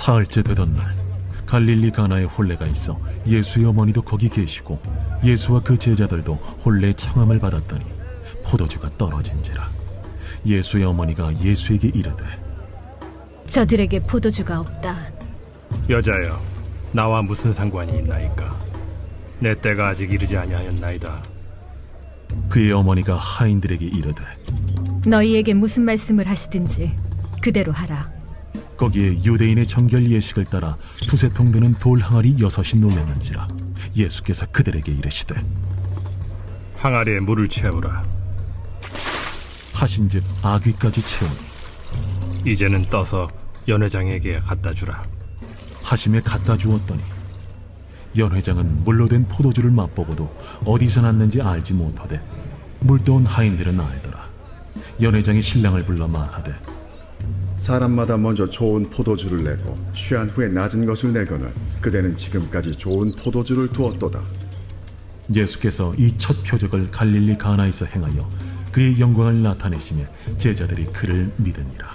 사흘째 되던 날 갈릴리 가나에 혼례가 있어 예수의 어머니도 거기 계시고 예수와 그 제자들도 혼례의 청함을 받았더니 포도주가 떨어진지라. 예수의 어머니가 예수에게 이르되 저들에게 포도주가 없다. 여자여, 나와 무슨 상관이 있나이까? 내 때가 아직 이르지 아니하였나이다. 그의 어머니가 하인들에게 이르되 너희에게 무슨 말씀을 하시든지 그대로 하라. 거기에 유대인의 정결 예식을 따라 두세 통 되는 돌 항아리 6이 놓였는지라. 예수께서 그들에게 이르시되 항아리에 물을 채우라. 하신즉 아귀까지 채우니 이제는 떠서 연회장에게 갖다 주라. 하심에 갖다 주었더니 연회장은 물로 된 포도주를 맛보고도 어디서 났는지 알지 못하되 물떠온 하인들은 알더라. 연회장이 신랑을 불러 말하되 사람마다 먼저 좋은 포도주를 내고 취한 후에 낮은 것을 내거늘 그대는 지금까지 좋은 포도주를 두었도다. 예수께서 이 첫 표적을 갈릴리 가나에서 행하여 그의 영광을 나타내시며 제자들이 그를 믿으니라.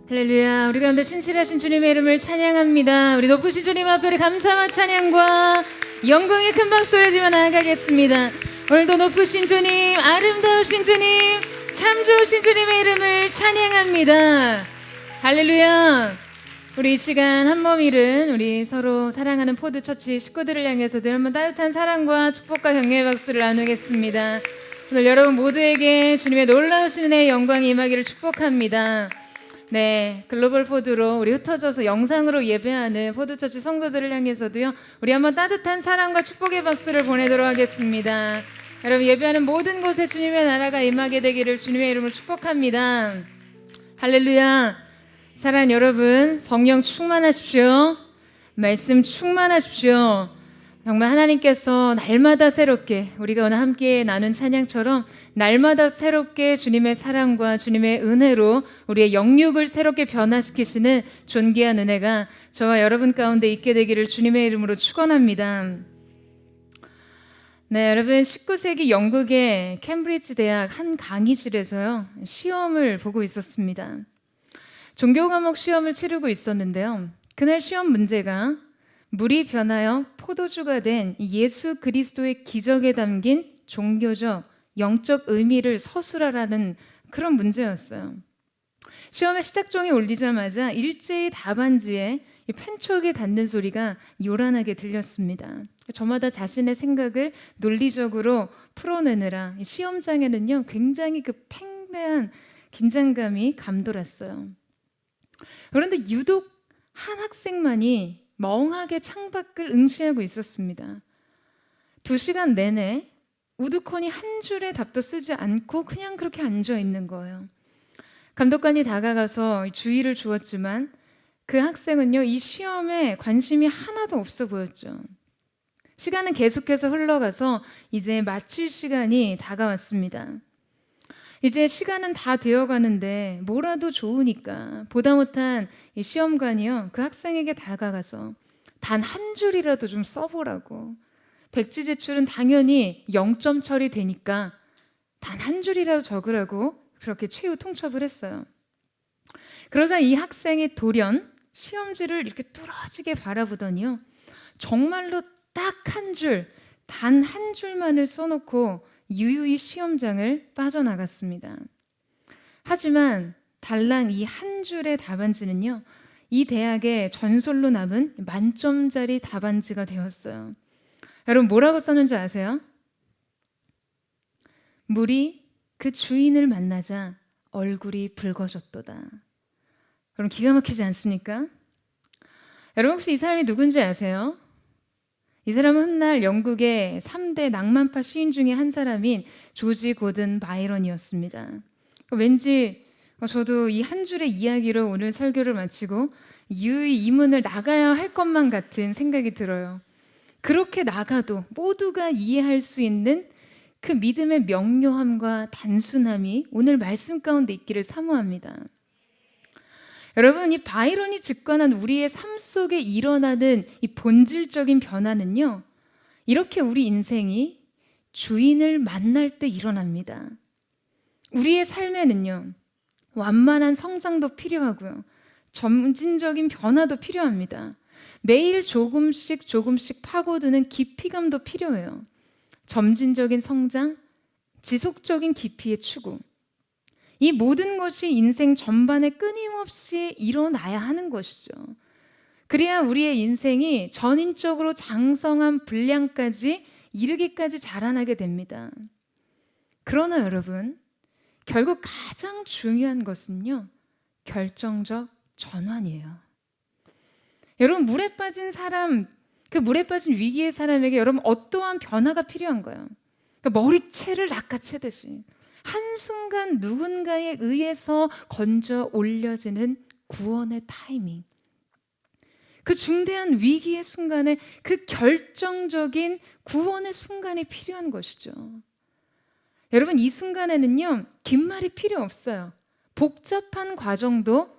할렐루야. 우리 가운데 신실하신 주님의 이름을 찬양합니다. 우리 높으신 주님 앞에 감사와 찬양과 영광의 큰 박수를 지며 나아가겠습니다. 오늘도 높으신 주님, 아름다우신 주님, 참 좋으신 주님의 이름을 찬양합니다. 할렐루야. 우리 이 시간 한몸 일은 우리 서로 사랑하는 포드처치 식구들을 향해서 늘 한번 따뜻한 사랑과 축복과 격려의 박수를 나누겠습니다. 오늘 여러분 모두에게 주님의 놀라우신 은혜의 영광이 임하기를 축복합니다. 네, 글로벌 포드로 우리 흩어져서 영상으로 예배하는 포드처치 성도들을 향해서도요, 우리 한번 따뜻한 사랑과 축복의 박수를 보내도록 하겠습니다. 여러분, 예배하는 모든 곳에 주님의 나라가 임하게 되기를 주님의 이름으로 축복합니다. 할렐루야. 사랑하는 여러분, 성령 충만하십시오. 말씀 충만하십시오. 정말 하나님께서 날마다 새롭게 우리가 오늘 함께 나눈 찬양처럼 날마다 새롭게 주님의 사랑과 주님의 은혜로 우리의 영육을 새롭게 변화시키시는 존귀한 은혜가 저와 여러분 가운데 있게 되기를 주님의 이름으로 축원합니다. 네, 여러분 19세기 영국의 캠브리지 대학 한 강의실에서요 시험을 보고 있었습니다. 종교 과목 시험을 치르고 있었는데요. 그날 시험 문제가 물이 변하여 포도주가 된 예수 그리스도의 기적에 담긴 종교적, 영적 의미를 서술하라는 그런 문제였어요. 시험의 시작종이 울리자마자 일제히 답안지에 펜촉이 닿는 소리가 요란하게 들렸습니다. 저마다 자신의 생각을 논리적으로 풀어내느라 시험장에는요 굉장히 그 팽배한 긴장감이 감돌았어요. 그런데 유독 한 학생만이 멍하게 창밖을 응시하고 있었습니다. 2시간 내내 우두커니 한 줄의 답도 쓰지 않고 그냥 그렇게 앉아 있는 거예요. 감독관이 다가가서 주의를 주었지만 그 학생은요 이 시험에 관심이 하나도 없어 보였죠. 시간은 계속해서 흘러가서 이제 마칠 시간이 다가왔습니다. 이제 시간은 다 되어가는데 뭐라도 좋으니까 보다 못한 이 시험관이요 그 학생에게 다가가서 단 한 줄이라도 좀 써보라고, 백지 제출은 당연히 0점 처리되니까 단 한 줄이라도 적으라고 그렇게 최후 통첩을 했어요. 그러자 이 학생의 돌연 시험지를 이렇게 뚫어지게 바라보더니요 정말로 딱 한 줄, 단 한 줄만을 써놓고 유유히 시험장을 빠져나갔습니다. 하지만 달랑 이 한 줄의 답안지는요 이 대학의 전설로 남은 만점짜리 답안지가 되었어요. 여러분 뭐라고 썼는지 아세요? 물이 그 주인을 만나자 얼굴이 붉어졌도다. 여러분 기가 막히지 않습니까? 여러분 혹시 이 사람이 누군지 아세요? 이 사람은 훗날 영국의 3대 낭만파 시인 중에 한 사람인 조지 고든 바이런이었습니다. 왠지 저도 이 한 줄의 이야기로 오늘 설교를 마치고 유유히 이 문을 나가야 할 것만 같은 생각이 들어요. 그렇게 나가도 모두가 이해할 수 있는 그 믿음의 명료함과 단순함이 오늘 말씀 가운데 있기를 사모합니다. 여러분 이 바이런이 직관한 우리의 삶 속에 일어나는 이 본질적인 변화는요 이렇게 우리 인생이 주인을 만날 때 일어납니다. 우리의 삶에는요 완만한 성장도 필요하고요 점진적인 변화도 필요합니다. 매일 조금씩 파고드는 깊이감도 필요해요. 점진적인 성장, 지속적인 깊이의 추구. 이 모든 것이 인생 전반에 끊임없이 일어나야 하는 것이죠. 그래야 우리의 인생이 전인적으로 장성한 분량까지 이르기까지 자라나게 됩니다. 그러나 여러분, 결국 가장 중요한 것은요, 결정적 전환이에요. 여러분, 물에 빠진 사람, 그 물에 빠진 위기의 사람에게 여러분 어떠한 변화가 필요한가요? 그러니까 머리채를 낚아채듯이 한순간 누군가에 의해서 건져 올려지는 구원의 타이밍. 그 중대한 위기의 순간에 그 결정적인 구원의 순간이 필요한 것이죠. 여러분, 이 순간에는요, 긴 말이 필요 없어요. 복잡한 과정도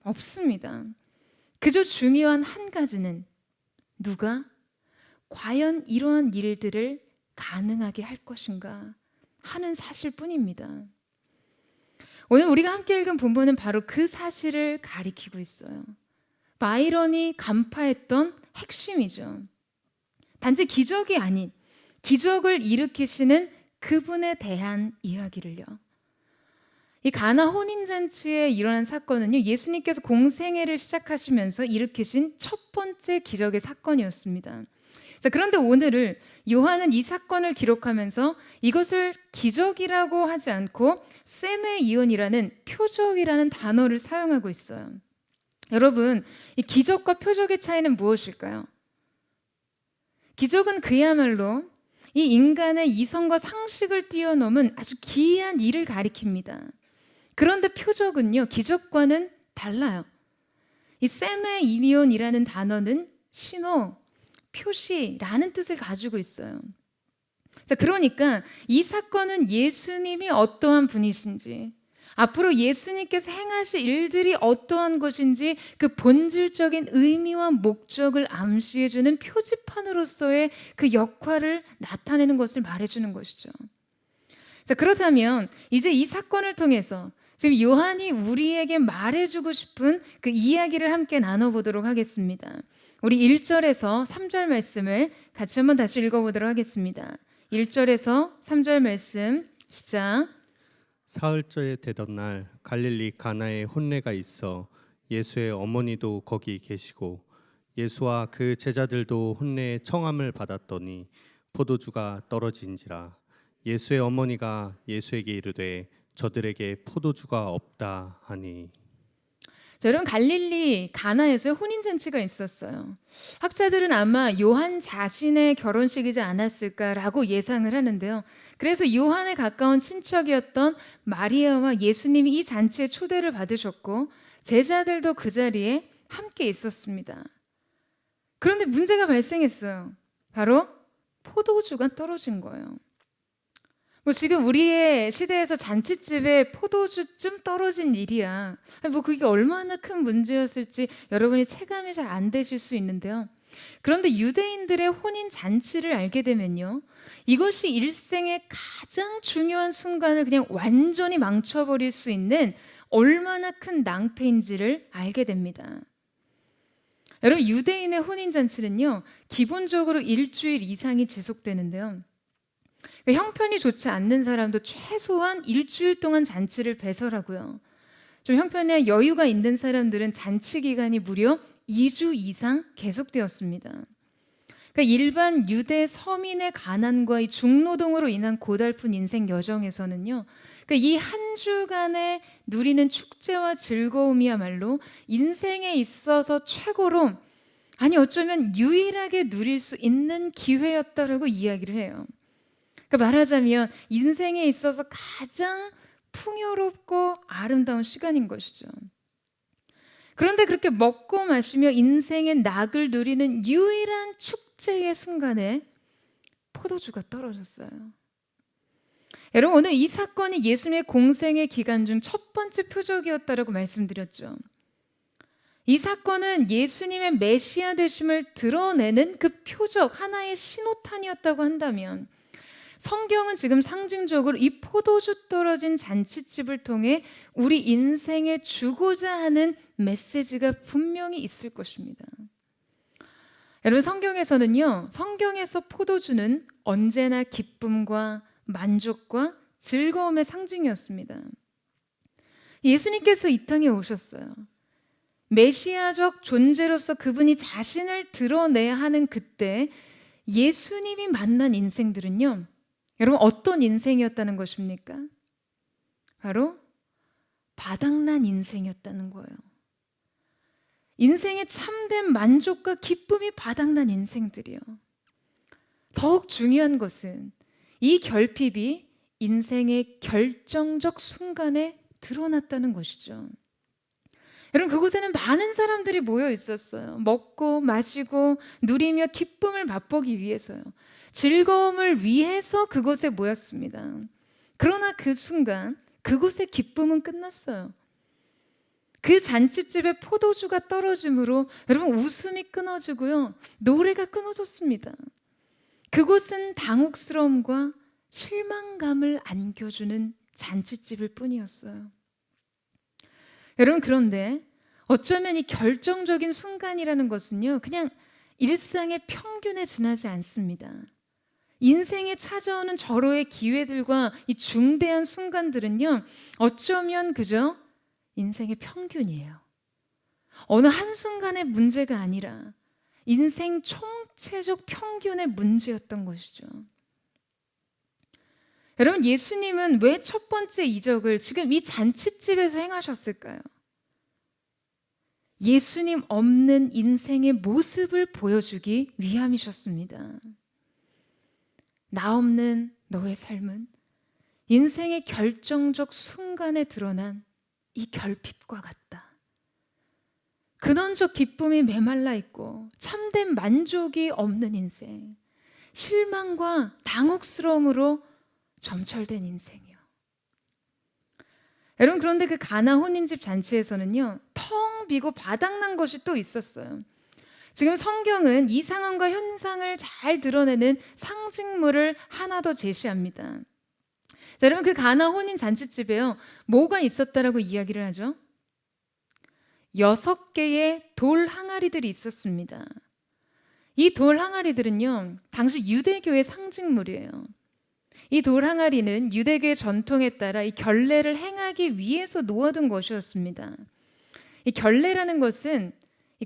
없습니다. 그저 중요한 한 가지는 누가 과연 이러한 일들을 가능하게 할 것인가 하는 사실뿐입니다. 오늘 우리가 함께 읽은 본문은 바로 그 사실을 가리키고 있어요. 바이런이 간파했던 핵심이죠. 단지 기적이 아닌 기적을 일으키시는 그분에 대한 이야기를요. 이 가나 혼인잔치에 일어난 사건은요, 예수님께서 공생애를 시작하시면서 일으키신 첫 번째 기적의 사건이었습니다. 자, 그런데 오늘을 요한은 이 사건을 기록하면서 이것을 기적이라고 하지 않고 세메이온이라는 표적이라는 단어를 사용하고 있어요. 여러분, 이 기적과 표적의 차이는 무엇일까요? 기적은 그야말로 이 인간의 이성과 상식을 뛰어넘은 아주 기이한 일을 가리킵니다. 그런데 표적은요, 기적과는 달라요. 이 세메이온이라는 단어는 신호, 표시라는 뜻을 가지고 있어요. 자, 그러니까 이 사건은 예수님이 어떠한 분이신지, 앞으로 예수님께서 행하실 일들이 어떠한 것인지 그 본질적인 의미와 목적을 암시해주는 표지판으로서의 그 역할을 나타내는 것을 말해주는 것이죠. 자, 그렇다면 이제 이 사건을 통해서 지금 요한이 우리에게 말해주고 싶은 그 이야기를 함께 나눠보도록 하겠습니다. 우리 1절에서 3절 말씀을 같이 한번 다시 읽어보도록 하겠습니다. 1절에서 3절 말씀 시작. 사흘째에 되던 날 갈릴리 가나에 혼례가 있어 예수의 어머니도 거기 계시고 예수와 그 제자들도 혼례의 청함을 받았더니 포도주가 떨어진지라. 예수의 어머니가 예수에게 이르되 저들에게 포도주가 없다 하니. 자, 여러분, 갈릴리 가나에서 혼인잔치가 있었어요. 학자들은 아마 요한 자신의 결혼식이지 않았을까라고 예상을 하는데요. 그래서 요한에 가까운 친척이었던 마리아와 예수님이 이 잔치에 초대를 받으셨고 제자들도 그 자리에 함께 있었습니다. 그런데 문제가 발생했어요. 바로 포도주가 떨어진 거예요. 지금 우리의 시대에서 잔치집에 포도주쯤 떨어진 일이야. 그게 얼마나 큰 문제였을지 여러분이 체감이 잘 안 되실 수 있는데요. 그런데 유대인들의 혼인 잔치를 알게 되면요, 이것이 일생의 가장 중요한 순간을 그냥 완전히 망쳐버릴 수 있는 얼마나 큰 낭패인지를 알게 됩니다. 여러분, 유대인의 혼인 잔치는요, 기본적으로 일주일 이상이 지속되는데요. 형편이 좋지 않는 사람도 최소한 일주일 동안 잔치를 배설하고요. 좀 형편에 여유가 있는 사람들은 잔치 기간이 무려 2주 이상 계속되었습니다. 그러니까 일반 유대 서민의 가난과 이 중노동으로 인한 고달픈 인생 여정에서는요, 이 한 주간에 누리는 축제와 즐거움이야말로 인생에 있어서 최고로, 아니 어쩌면 유일하게 누릴 수 있는 기회였다라고 이야기를 해요. 그러니까 말하자면 인생에 있어서 가장 풍요롭고 아름다운 시간인 것이죠. 그런데 그렇게 먹고 마시며 인생의 낙을 누리는 유일한 축제의 순간에 포도주가 떨어졌어요. 여러분, 오늘 이 사건이 예수님의 공생의 기간 중 첫 번째 표적이었다라고 말씀드렸죠. 이 사건은 예수님의 메시아 되심을 드러내는 그 표적, 하나의 신호탄이었다고 한다면, 성경은 지금 상징적으로 이 포도주 떨어진 잔치집을 통해 우리 인생에 주고자 하는 메시지가 분명히 있을 것입니다. 여러분, 성경에서는요, 성경에서 포도주는 언제나 기쁨과 만족과 즐거움의 상징이었습니다. 예수님께서 이 땅에 오셨어요. 메시아적 존재로서 그분이 자신을 드러내야 하는 그때 예수님이 만난 인생들은요, 여러분 어떤 인생이었다는 것입니까? 바로 바닥난 인생이었다는 거예요. 인생의 참된 만족과 기쁨이 바닥난 인생들이요. 더욱 중요한 것은 이 결핍이 인생의 결정적 순간에 드러났다는 것이죠. 여러분, 그곳에는 많은 사람들이 모여 있었어요. 먹고 마시고 누리며 기쁨을 맛보기 위해서요. 즐거움을 위해서 그곳에 모였습니다. 그러나 그 순간 그곳의 기쁨은 끝났어요. 그 잔치집에 포도주가 떨어짐으로 여러분 웃음이 끊어지고요. 노래가 끊어졌습니다. 그곳은 당혹스러움과 실망감을 안겨주는 잔치집일 뿐이었어요. 여러분, 그런데 어쩌면 이 결정적인 순간이라는 것은요, 그냥 일상의 평균에 지나지 않습니다. 인생에 찾아오는 절호의 기회들과 이 중대한 순간들은요, 어쩌면 그저 인생의 평균이에요. 어느 한순간의 문제가 아니라 인생 총체적 평균의 문제였던 것이죠. 여러분, 예수님은 왜 첫 번째 이적을 지금 이 잔치집에서 행하셨을까요? 예수님 없는 인생의 모습을 보여주기 위함이셨습니다. 나 없는 너의 삶은 인생의 결정적 순간에 드러난 이 결핍과 같다. 근원적 기쁨이 메말라 있고 참된 만족이 없는 인생, 실망과 당혹스러움으로 점철된 인생이요. 여러분, 그런데 그 가나 혼인집 잔치에서는요, 텅 비고 바닥난 것이 또 있었어요. 지금 성경은 이 상황과 현상을 잘 드러내는 상징물을 하나 더 제시합니다. 자, 여러분, 그 가나 혼인 잔치집에요, 뭐가 있었다라고 이야기를 하죠? 6개의 돌 항아리들이 있었습니다. 이 돌 항아리들은요, 당시 유대교의 상징물이에요. 이 돌 항아리는 유대교의 전통에 따라 이 결례를 행하기 위해서 놓아둔 것이었습니다. 이 결례라는 것은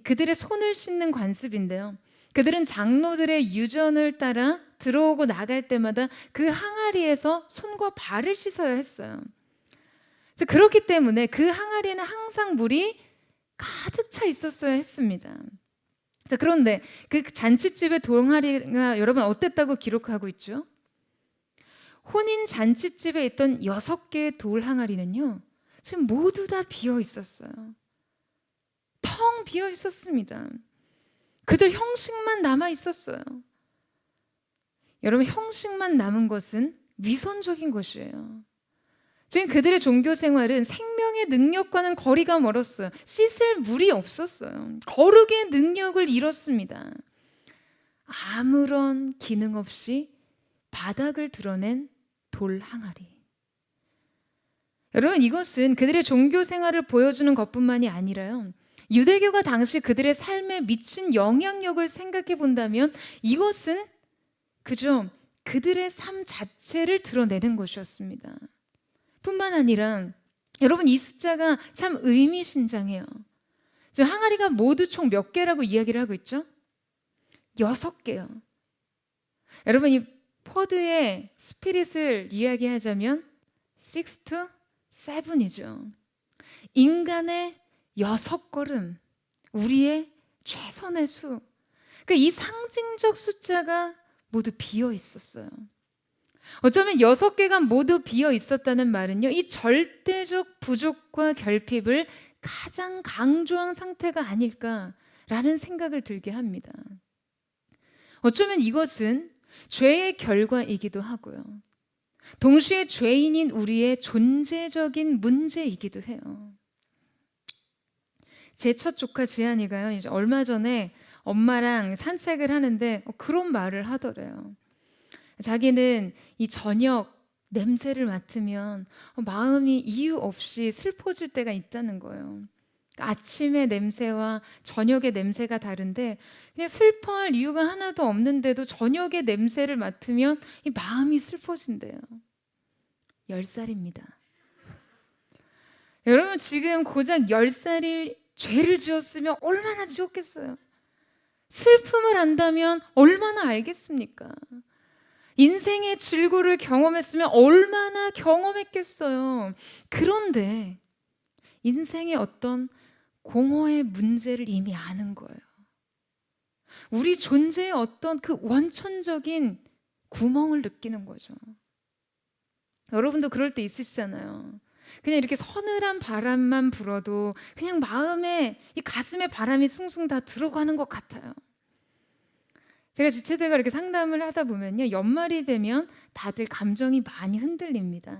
그들의 손을 씻는 관습인데요. 그들은 장로들의 유전을 따라 들어오고 나갈 때마다 그 항아리에서 손과 발을 씻어야 했어요. 그렇기 때문에 그 항아리에는 항상 물이 가득 차 있었어야 했습니다. 자, 그런데 그 잔치집의 돌항아리가 여러분 어땠다고 기록하고 있죠? 혼인 잔치집에 있던 6개의 돌 항아리는요, 지금 모두 다 비어 있었어요. 텅 비어 있었습니다. 그저 형식만 남아 있었어요. 여러분, 형식만 남은 것은 위선적인 것이에요. 지금 그들의 종교 생활은 생명의 능력과는 거리가 멀었어요. 씻을 물이 없었어요. 거룩의 능력을 잃었습니다. 아무런 기능 없이 바닥을 드러낸 돌 항아리. 여러분, 이것은 그들의 종교 생활을 보여주는 것뿐만이 아니라요, 유대교가 당시 그들의 삶에 미친 영향력을 생각해 본다면 이것은 그저 그들의 삶 자체를 드러내는 것이었습니다. 뿐만 아니라 여러분, 이 숫자가 참 의미심장해요. 지금 항아리가 모두 총 몇 개라고 이야기를 하고 있죠? 6개요. 여러분, 이 퍼드의 스피릿을 이야기하자면 6 to 7이죠. 인간의 6걸음, 우리의 최선의 수. 그러니까 이 상징적 숫자가 모두 비어 있었어요. 어쩌면 6개가 모두 비어 있었다는 말은요, 이 절대적 부족과 결핍을 가장 강조한 상태가 아닐까라는 생각을 들게 합니다. 어쩌면 이것은 죄의 결과이기도 하고요, 동시에 죄인인 우리의 존재적인 문제이기도 해요. 제 첫 조카 지한이가요, 이제 얼마 전에 엄마랑 산책을 하는데 그런 말을 하더래요. 자기는 이 저녁 냄새를 맡으면 마음이 이유 없이 슬퍼질 때가 있다는 거예요. 아침의 냄새와 저녁의 냄새가 다른데 그냥 슬퍼할 이유가 하나도 없는데도 저녁의 냄새를 맡으면 이 마음이 슬퍼진대요. 10살입니다. 여러분 지금 고작 10살이 죄를 지었으면 얼마나 지었겠어요. 슬픔을 안다면 얼마나 알겠습니까? 인생의 질고를 경험했으면 얼마나 경험했겠어요. 그런데 인생의 어떤 공허의 문제를 이미 아는 거예요. 우리 존재의 어떤 그 원천적인 구멍을 느끼는 거죠. 여러분도 그럴 때 있으시잖아요. 그냥 이렇게 서늘한 바람만 불어도 그냥 마음에 이 가슴에 바람이 숭숭 다 들어가는 것 같아요. 제가 지체들과 이렇게 상담을 하다 보면요, 연말이 되면 다들 감정이 많이 흔들립니다.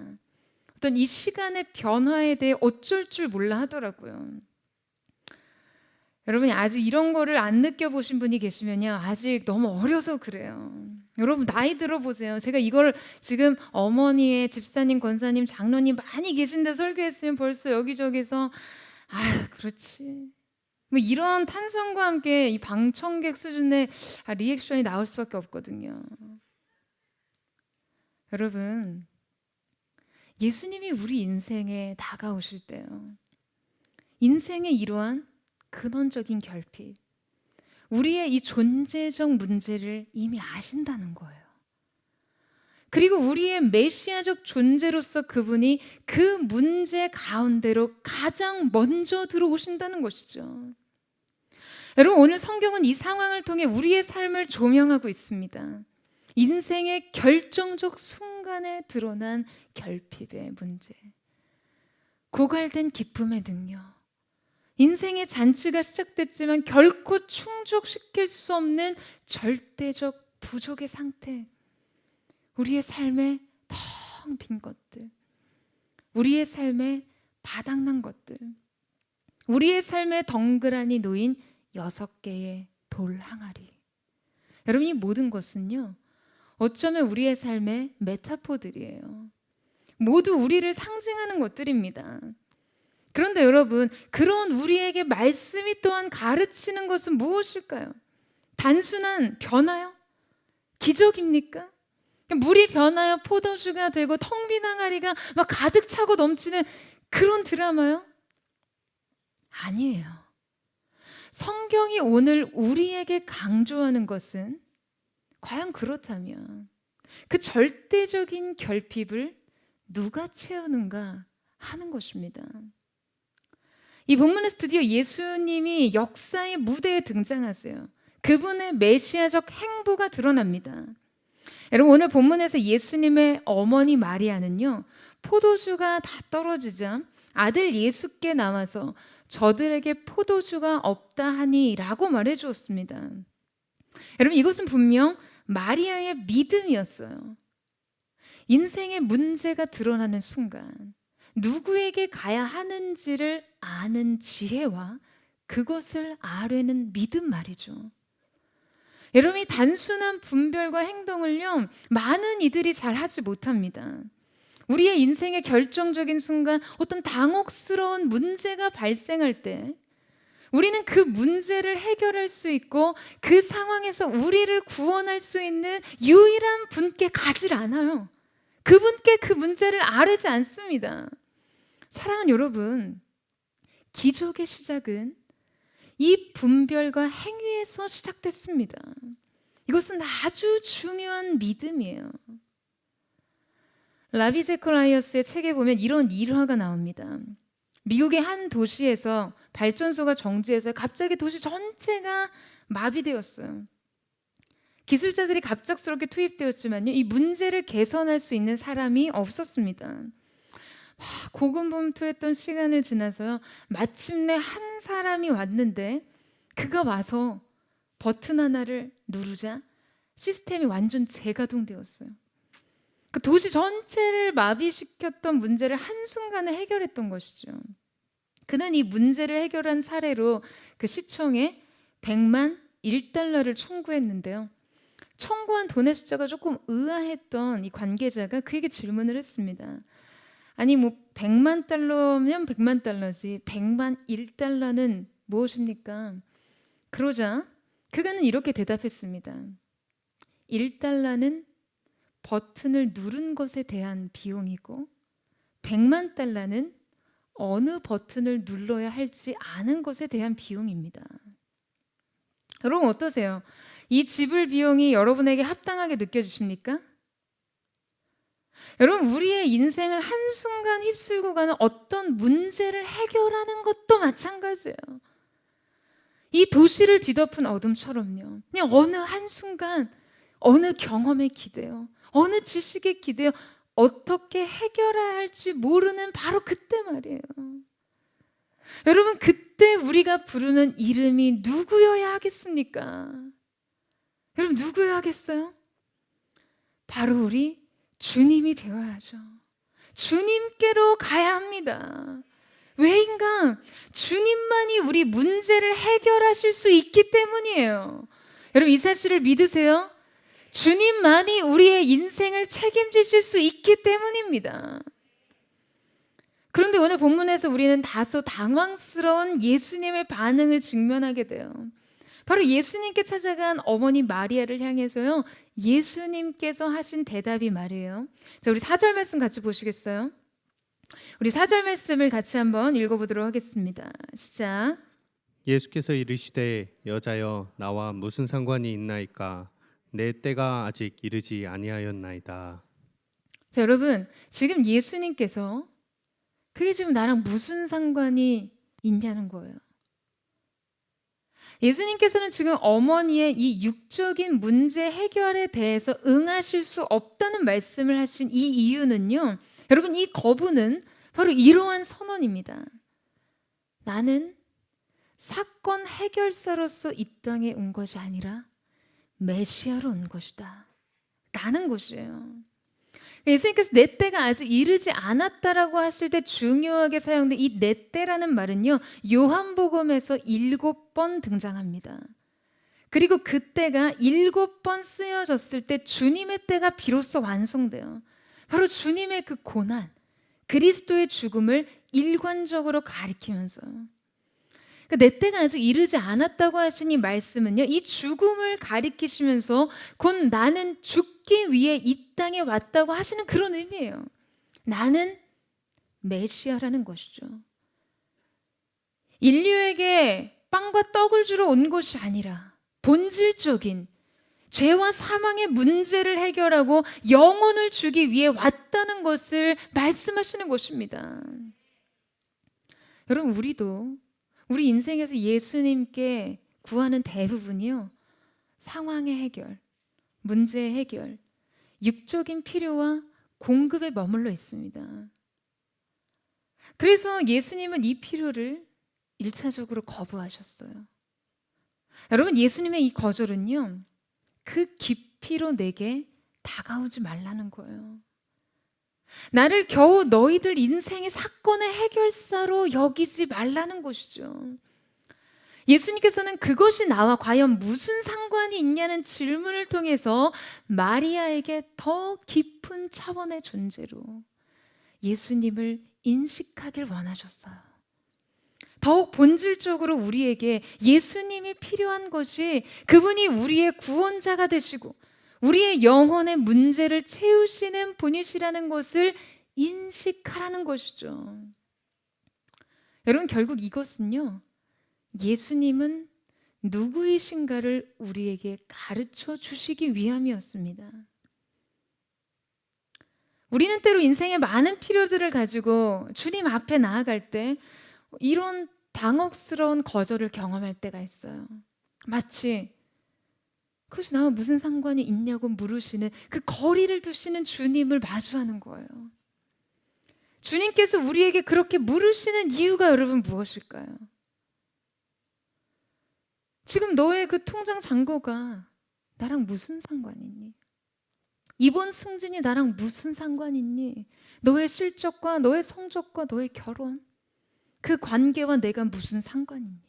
어떤 이 시간의 변화에 대해 어쩔 줄 몰라 하더라고요. 여러분이 아직 이런 거를 안 느껴보신 분이 계시면요, 아직 너무 어려서 그래요. 여러분 나이 들어보세요. 제가 이걸 지금 어머니의 집사님, 권사님, 장로님 많이 계신데 설교했으면 벌써 여기저기서 그렇지 뭐 이런 탄성과 함께 이 방청객 수준의 리액션이 나올 수밖에 없거든요. 여러분, 예수님이 우리 인생에 다가오실 때요, 인생의 이러한 근원적인 결핍, 우리의 이 존재적 문제를 이미 아신다는 거예요. 그리고 우리의 메시아적 존재로서 그분이 그 문제 가운데로 가장 먼저 들어오신다는 것이죠. 여러분, 오늘 성경은 이 상황을 통해 우리의 삶을 조명하고 있습니다. 인생의 결정적 순간에 드러난 결핍의 문제, 고갈된 기쁨의 능력, 인생의 잔치가 시작됐지만 결코 충족시킬 수 없는 절대적 부족의 상태, 우리의 삶에 텅 빈 것들, 우리의 삶에 바닥난 것들, 우리의 삶에 덩그러니 놓인 6개의 돌 항아리. 여러분, 이 모든 것은요, 어쩌면 우리의 삶의 메타포들이에요. 모두 우리를 상징하는 것들입니다. 그런데 여러분, 그런 우리에게 말씀이 또한 가르치는 것은 무엇일까요? 단순한 변화요? 기적입니까? 물이 변하여 포도주가 되고 텅 빈 항아리가 막 가득 차고 넘치는 그런 드라마요? 아니에요. 성경이 오늘 우리에게 강조하는 것은 과연 그렇다면 그 절대적인 결핍을 누가 채우는가 하는 것입니다. 이 본문에서 드디어 예수님이 역사의 무대에 등장하세요. 그분의 메시아적 행보가 드러납니다. 여러분, 오늘 본문에서 예수님의 어머니 마리아는요, 포도주가 다 떨어지자 아들 예수께 나와서 저들에게 포도주가 없다 하니 라고 말해 주었습니다. 여러분, 이것은 분명 마리아의 믿음이었어요. 인생의 문제가 드러나는 순간 누구에게 가야 하는지를 아는 지혜와 그것을 아뢰는 믿음 말이죠. 여러분이 단순한 분별과 행동을요, 많은 이들이 잘 하지 못합니다. 우리의 인생의 결정적인 순간 어떤 당혹스러운 문제가 발생할 때 우리는 그 문제를 해결할 수 있고 그 상황에서 우리를 구원할 수 있는 유일한 분께 가질 않아요. 그분께 그 문제를 아뢰지 않습니다. 사랑하는 여러분, 기적의 시작은 이 분별과 행위에서 시작됐습니다. 이것은 아주 중요한 믿음이에요. 라비 제커라이어스의 책에 보면 이런 일화가 나옵니다. 미국의 한 도시에서 발전소가 정지해서 갑자기 도시 전체가 마비되었어요. 기술자들이 갑작스럽게 투입되었지만요, 이 문제를 개선할 수 있는 사람이 없었습니다. 고군분투했던 시간을 지나서요, 마침내 한 사람이 왔는데 그가 와서 버튼 하나를 누르자 시스템이 완전 재가동되었어요. 그 도시 전체를 마비시켰던 문제를 한순간에 해결했던 것이죠. 그는 이 문제를 해결한 사례로 그 시청에 $1,000,000 청구했는데요, 청구한 돈의 숫자가 조금 의아했던 이 관계자가 그에게 질문을 했습니다. 아니 뭐 100만 달러면 100만 달러지 100만 1달러는 무엇입니까? 그러자 그가는 이렇게 대답했습니다. 1달러는 버튼을 누른 것에 대한 비용이고 100만 달러는 어느 버튼을 눌러야 할지 아는 것에 대한 비용입니다. 여러분 어떠세요? 이 지불 비용이 여러분에게 합당하게 느껴지십니까? 여러분 우리의 인생을 한순간 휩쓸고 가는 어떤 문제를 해결하는 것도 마찬가지예요. 이 도시를 뒤덮은 어둠처럼요. 그냥 어느 한순간 어느 경험에 기대요. 어느 지식에 기대요. 어떻게 해결해야 할지 모르는 바로 그때 말이에요. 여러분 그때 우리가 부르는 이름이 누구여야 하겠습니까? 여러분 누구여야 하겠어요? 바로 우리 주님이 되어야죠. 주님께로 가야 합니다. 왜인가? 주님만이 우리 문제를 해결하실 수 있기 때문이에요. 여러분 이 사실을 믿으세요? 주님만이 우리의 인생을 책임지실 수 있기 때문입니다. 그런데 오늘 본문에서 우리는 다소 당황스러운 예수님의 반응을 직면하게 돼요. 바로 예수님께 찾아간 어머니 마리아를 향해서요. 예수님께서 하신 대답이 말이에요. 자, 우리 4절 말씀 같이 보시겠어요? 우리 4절 말씀을 같이 한번 읽어보도록 하겠습니다. 시작. 예수께서 이르시되 여자여 나와 무슨 상관이 있나이까 내 때가 아직 이르지 아니하였나이다. 자, 여러분 지금 예수님께서 그게 지금 나랑 무슨 상관이 있냐는 거예요. 예수님께서는 지금 어머니의 이 육적인 문제 해결에 대해서 응하실 수 없다는 말씀을 하신 이 이유는요. 여러분 이 거부는 바로 이러한 선언입니다. 나는 사건 해결사로서 이 땅에 온 것이 아니라 메시아로 온 것이다 라는 것이에요. 예수님께서 내 때가 아직 이르지 않았다라고 하실 때 중요하게 사용된 이 내 때라는 말은요. 요한복음에서 7번 등장합니다. 그리고 그 때가 7번 쓰여졌을 때 주님의 때가 비로소 완성돼요. 바로 주님의 그 고난, 그리스도의 죽음을 일관적으로 가리키면서요. 그러니까 내 때가 아직 이르지 않았다고 하신 이 말씀은요. 이 죽음을 가리키시면서 곧 나는 죽기 위해 이 땅에 왔다고 하시는 그런 의미예요. 나는 메시아라는 것이죠. 인류에게 빵과 떡을 주러 온 것이 아니라 본질적인 죄와 사망의 문제를 해결하고 영혼을 주기 위해 왔다는 것을 말씀하시는 것입니다. 여러분 우리도 우리 인생에서 예수님께 구하는 대부분이요. 상황의 해결, 문제의 해결, 육적인 필요와 공급에 머물러 있습니다. 그래서 예수님은 이 필요를 1차적으로 거부하셨어요. 여러분 예수님의 이 거절은요. 그 깊이로 내게 다가오지 말라는 거예요. 나를 겨우 너희들 인생의 사건의 해결사로 여기지 말라는 것이죠. 예수님께서는 그것이 나와 과연 무슨 상관이 있냐는 질문을 통해서 마리아에게 더 깊은 차원의 존재로 예수님을 인식하길 원하셨어요. 더욱 본질적으로 우리에게 예수님이 필요한 것이 그분이 우리의 구원자가 되시고 우리의 영혼의 문제를 채우시는 분이시라는 것을 인식하라는 것이죠. 여러분 결국 이것은요. 예수님은 누구이신가를 우리에게 가르쳐 주시기 위함이었습니다. 우리는 때로 인생의 많은 필요들을 가지고 주님 앞에 나아갈 때 이런 당혹스러운 거절을 경험할 때가 있어요. 마치 그것이 나와 무슨 상관이 있냐고 물으시는 그 거리를 두시는 주님을 마주하는 거예요. 주님께서 우리에게 그렇게 물으시는 이유가 여러분 무엇일까요? 지금 너의 그 통장 잔고가 나랑 무슨 상관이 있니? 이번 승진이 나랑 무슨 상관이 있니? 너의 실적과 너의 성적과 너의 결혼, 그 관계와 내가 무슨 상관이 있니?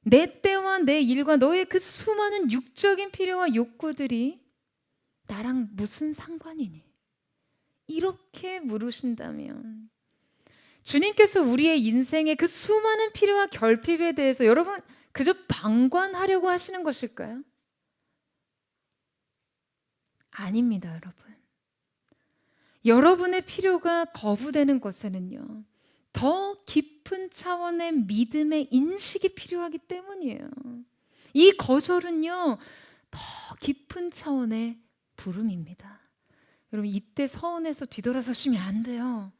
내 때와 내 일과 너의 그 수많은 육적인 필요와 욕구들이 나랑 무슨 상관이니? 이렇게 물으신다면 주님께서 우리의 인생의 그 수많은 필요와 결핍에 대해서 여러분 그저 방관하려고 하시는 것일까요? 아닙니다, 여러분. 여러분의 필요가 거부되는 것에는요, 더 깊은 차원의 믿음의 인식이 필요하기 때문이에요. 이 거절은요, 더 깊은 차원의 부름입니다. 여러분, 이때 서운해서 뒤돌아서시면 안 돼요.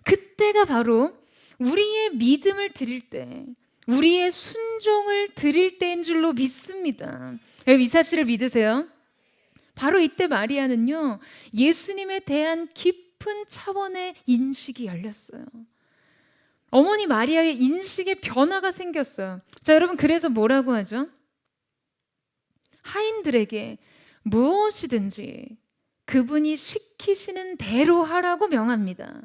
그때가 바로 우리의 믿음을 드릴 때, 우리의 순종을 드릴 때인 줄로 믿습니다. 여러분, 이 사실을 믿으세요? 바로 이때 마리아는요, 예수님에 대한 깊은 차원의 인식이 열렸어요. 어머니 마리아의 인식에 변화가 생겼어요. 자, 여러분, 그래서 뭐라고 하죠? 하인들에게 무엇이든지 그분이 시키시는 대로 하라고 명합니다.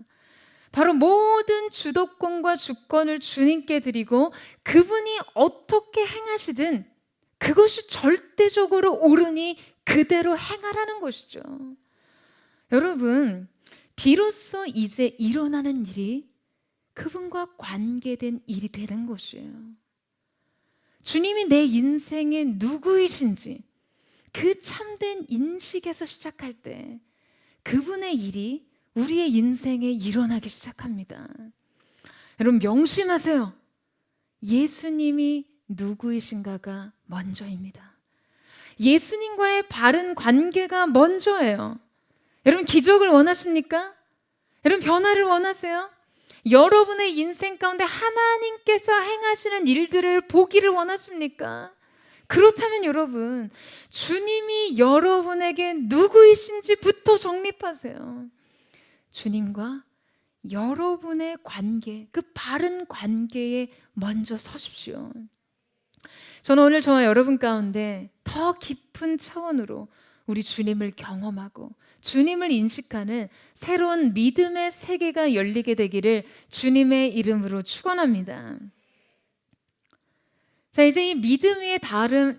바로 모든 주도권과 주권을 주님께 드리고 그분이 어떻게 행하시든 그것이 절대적으로 옳으니 그대로 행하라는 것이죠. 여러분, 비로소 이제 일어나는 일이 그분과 관계된 일이 되는 것이에요. 주님이 내 인생의 누구이신지 그 참된 인식에서 시작할 때 그분의 일이 우리의 인생에 일어나기 시작합니다. 여러분, 명심하세요. 예수님이 누구이신가가 먼저입니다. 예수님과의 바른 관계가 먼저예요. 여러분, 기적을 원하십니까? 여러분, 변화를 원하세요? 여러분의 인생 가운데 하나님께서 행하시는 일들을 보기를 원하십니까? 그렇다면 여러분, 주님이 여러분에게 누구이신지부터 정립하세요. 주님과 여러분의 관계, 그 바른 관계에 먼저 서십시오. 저는 오늘 저와 여러분 가운데 더 깊은 차원으로 우리 주님을 경험하고 주님을 인식하는 새로운 믿음의 세계가 열리게 되기를 주님의 이름으로 축원합니다. 자, 이제 이 믿음 위의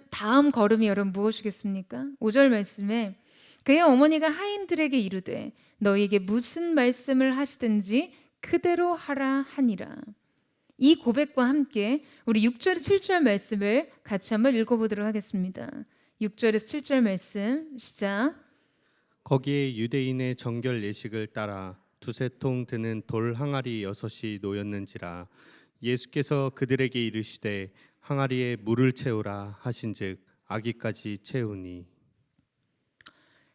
다음 걸음이 여러분 무엇이겠습니까? 5절 말씀에 그의 어머니가 하인들에게 이르되 너희에게 무슨 말씀을 하시든지 그대로 하라 하니라. 이 고백과 함께 우리 6절 7절 말씀을 같이 한번 읽어보도록 하겠습니다. 6절에서 7절 말씀 시작. 거기에 유대인의 정결 예식을 따라 두세 통 드는 돌 항아리 6이 놓였는지라. 예수께서 그들에게 이르시되 항아리에 물을 채우라 하신즉 아기까지 채우니.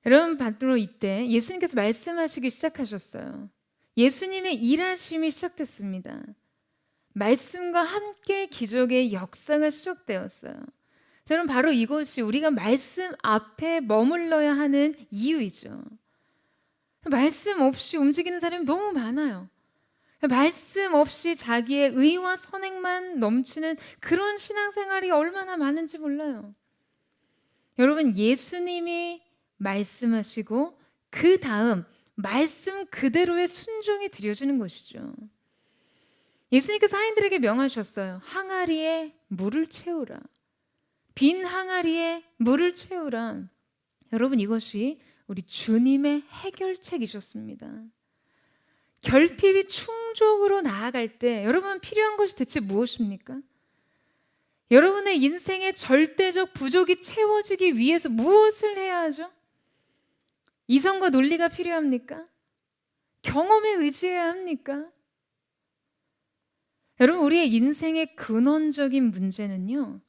여러분, 바로 이때 예수님께서 말씀하시기 시작하셨어요. 예수님의 일하심이 시작됐습니다. 말씀과 함께 기적의 역사가 시작되었어요. 저는 바로 이것이 우리가 말씀 앞에 머물러야 하는 이유이죠. 말씀 없이 움직이는 사람이 너무 많아요. 말씀 없이 자기의 의와 선행만 넘치는 그런 신앙생활이 얼마나 많은지 몰라요. 여러분, 예수님이 말씀하시고 그 다음 말씀 그대로의 순종이 드려지는 것이죠. 예수님께서 하인들에게 명하셨어요. 항아리에 물을 채우라. 빈 항아리에 물을 채우라. 여러분, 이것이 우리 주님의 해결책이셨습니다. 결핍이 충족으로 나아갈 때 여러분 필요한 것이 대체 무엇입니까? 여러분의 인생의 절대적 부족이 채워지기 위해서 무엇을 해야 하죠? 이성과 논리가 필요합니까? 경험에 의지해야 합니까? 여러분, 우리의 인생의 근원적인 문제는요,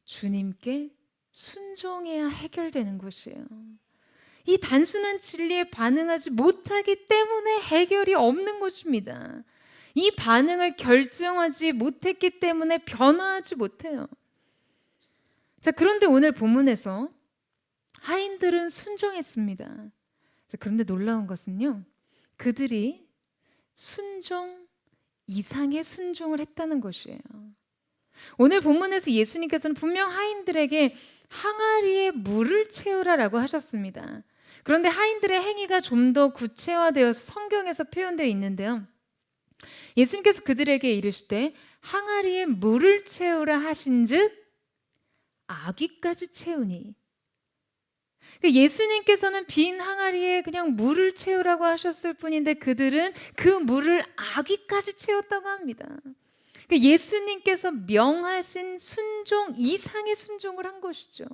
주님께 순종해야 해결되는 것이에요. 이 단순한 진리에 반응하지 못하기 때문에 해결이 없는 것입니다. 이 반응을 결정하지 못했기 때문에 변화하지 못해요. 자, 그런데 오늘 본문에서 하인들은 순종했습니다. 자, 그런데 놀라운 것은요, 그들이 순종 이상의 순종을 했다는 것이에요. 오늘 본문에서 예수님께서는 분명 하인들에게 항아리에 물을 채우라라고 하셨습니다. 그런데 하인들의 행위가 좀 더 구체화되어서 성경에서 표현되어 있는데요. 예수님께서 그들에게 이르시되 항아리에 물을 채우라 하신즉 아귀까지 채우니. 그러니까 예수님께서는 빈 항아리에 그냥 물을 채우라고 하셨을 뿐인데 그들은 그 물을 아귀까지 채웠다고 합니다. 그러니까 예수님께서 명하신 순종 이상의 순종을 한 것이죠.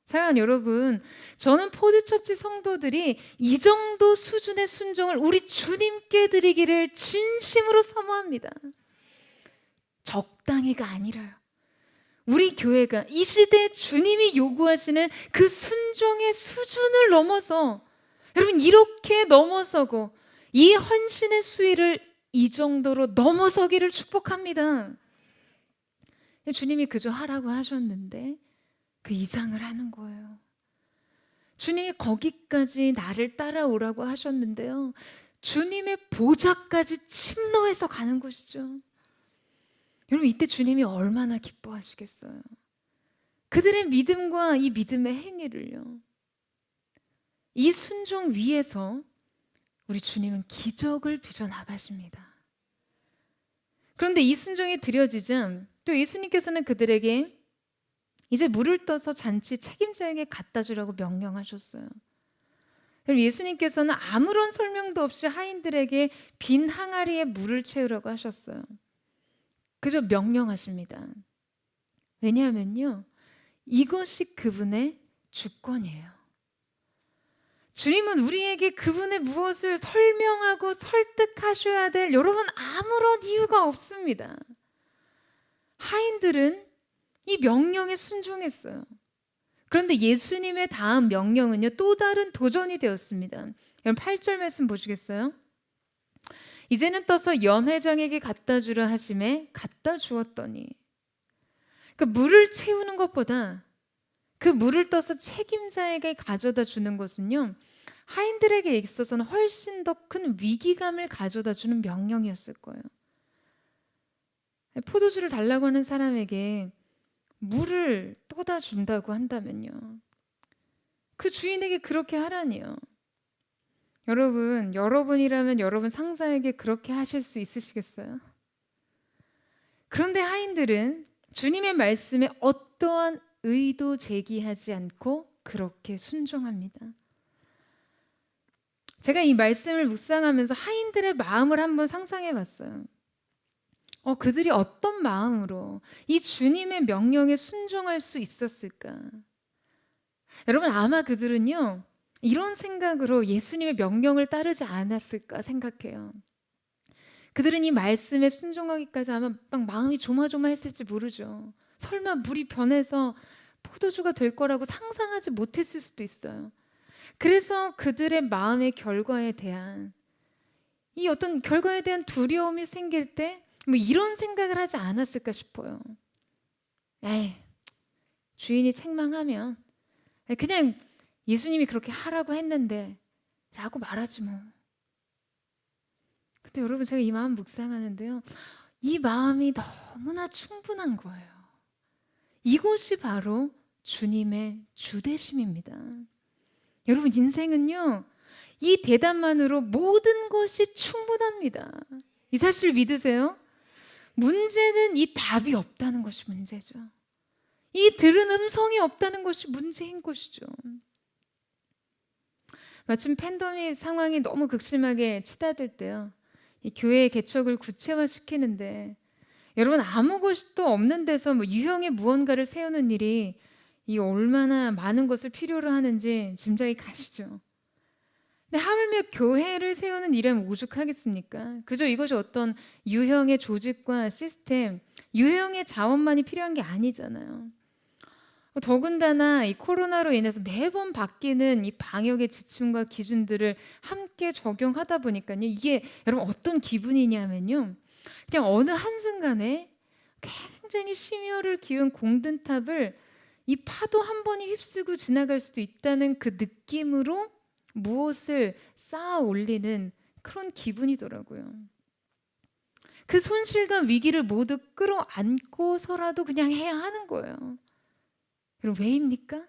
사랑하는 여러분, 저는 포드처치 성도들이 이 정도 수준의 순종을 우리 주님께 드리기를 진심으로 사모합니다. 적당히가 아니라요. 우리 교회가 이 시대에 주님이 요구하시는 그 순종의 수준을 넘어서, 여러분 이렇게 넘어서고 이 헌신의 수위를 이 정도로 넘어서기를 축복합니다. 주님이 그저 하라고 하셨는데 그 이상을 하는 거예요. 주님이 거기까지 나를 따라오라고 하셨는데요, 주님의 보좌까지 침노해서 가는 것이죠. 여러분 이때 주님이 얼마나 기뻐하시겠어요. 그들의 믿음과 이 믿음의 행위를요, 이 순종 위에서 우리 주님은 기적을 빚어나가십니다. 그런데 이 순종이 드려지자 또 예수님께서는 그들에게 이제 물을 떠서 잔치 책임자에게 갖다 주라고 명령하셨어요. 예수님께서는 아무런 설명도 없이 하인들에게 빈 항아리에 물을 채우라고 하셨어요. 그저 명령하십니다. 왜냐하면요, 이것이 그분의 주권이에요. 주님은 우리에게 그분의 무엇을 설명하고 설득하셔야 될, 여러분 아무런 이유가 없습니다. 하인들은 이 명령에 순종했어요. 그런데 예수님의 다음 명령은요, 또 다른 도전이 되었습니다. 여러분 8절 말씀 보시겠어요? 이제는 떠서 연회장에게 갖다 주라 하심에 갖다 주었더니. 그러니까 물을 채우는 것보다 그 물을 떠서 책임자에게 가져다 주는 것은요, 하인들에게 있어서는 훨씬 더 큰 위기감을 가져다 주는 명령이었을 거예요. 포도주를 달라고 하는 사람에게 물을 떠다 준다고 한다면요, 그 주인에게 그렇게 하라니요. 여러분, 여러분이라면 여러분 상사에게 그렇게 하실 수 있으시겠어요? 그런데 하인들은 주님의 말씀에 어떠한 의도 제기하지 않고 그렇게 순종합니다. 제가 이 말씀을 묵상하면서 하인들의 마음을 한번 상상해 봤어요. 그들이 어떤 마음으로 이 주님의 명령에 순종할 수 있었을까? 여러분 아마 그들은요, 이런 생각으로 예수님의 명령을 따르지 않았을까 생각해요. 그들은 이 말씀에 순종하기까지 아마 막 마음이 조마조마했을지 모르죠. 설마 물이 변해서 포도주가 될 거라고 상상하지 못했을 수도 있어요. 그래서 그들의 마음의 결과에 대한, 이 어떤 결과에 대한 두려움이 생길 때 뭐 이런 생각을 하지 않았을까 싶어요. 에이, 주인이 책망하면 그냥 예수님이 그렇게 하라고 했는데 라고 말하지 뭐. 근데 여러분 제가 이 마음 묵상하는데요, 이 마음이 너무나 충분한 거예요. 이것이 바로 주님의 주대심입니다. 여러분 인생은요, 이 대답만으로 모든 것이 충분합니다. 이 사실 믿으세요? 문제는 이 답이 없다는 것이 문제죠. 이 들은 음성이 없다는 것이 문제인 것이죠. 마침 팬데믹 상황이 너무 극심하게 치닫을 때요, 이 교회의 개척을 구체화시키는데 여러분 아무것도 없는 데서 뭐 유형의 무언가를 세우는 일이 이 얼마나 많은 것을 필요로 하는지 짐작이 가시죠. 근데 하물며 교회를 세우는 일이면 오죽하겠습니까? 그저 이것이 어떤 유형의 조직과 시스템, 유형의 자원만이 필요한 게 아니잖아요. 더군다나 이 코로나로 인해서 매번 바뀌는 이 방역의 지침과 기준들을 함께 적용하다 보니까요, 이게 여러분 어떤 기분이냐면요, 그냥 어느 한순간에 굉장히 심혈을 기운 공든탑을 이 파도 한 번이 휩쓰고 지나갈 수도 있다는 그 느낌으로 무엇을 쌓아 올리는 그런 기분이더라고요. 그 손실과 위기를 모두 끌어안고서라도 그냥 해야 하는 거예요. 여러분 왜입니까?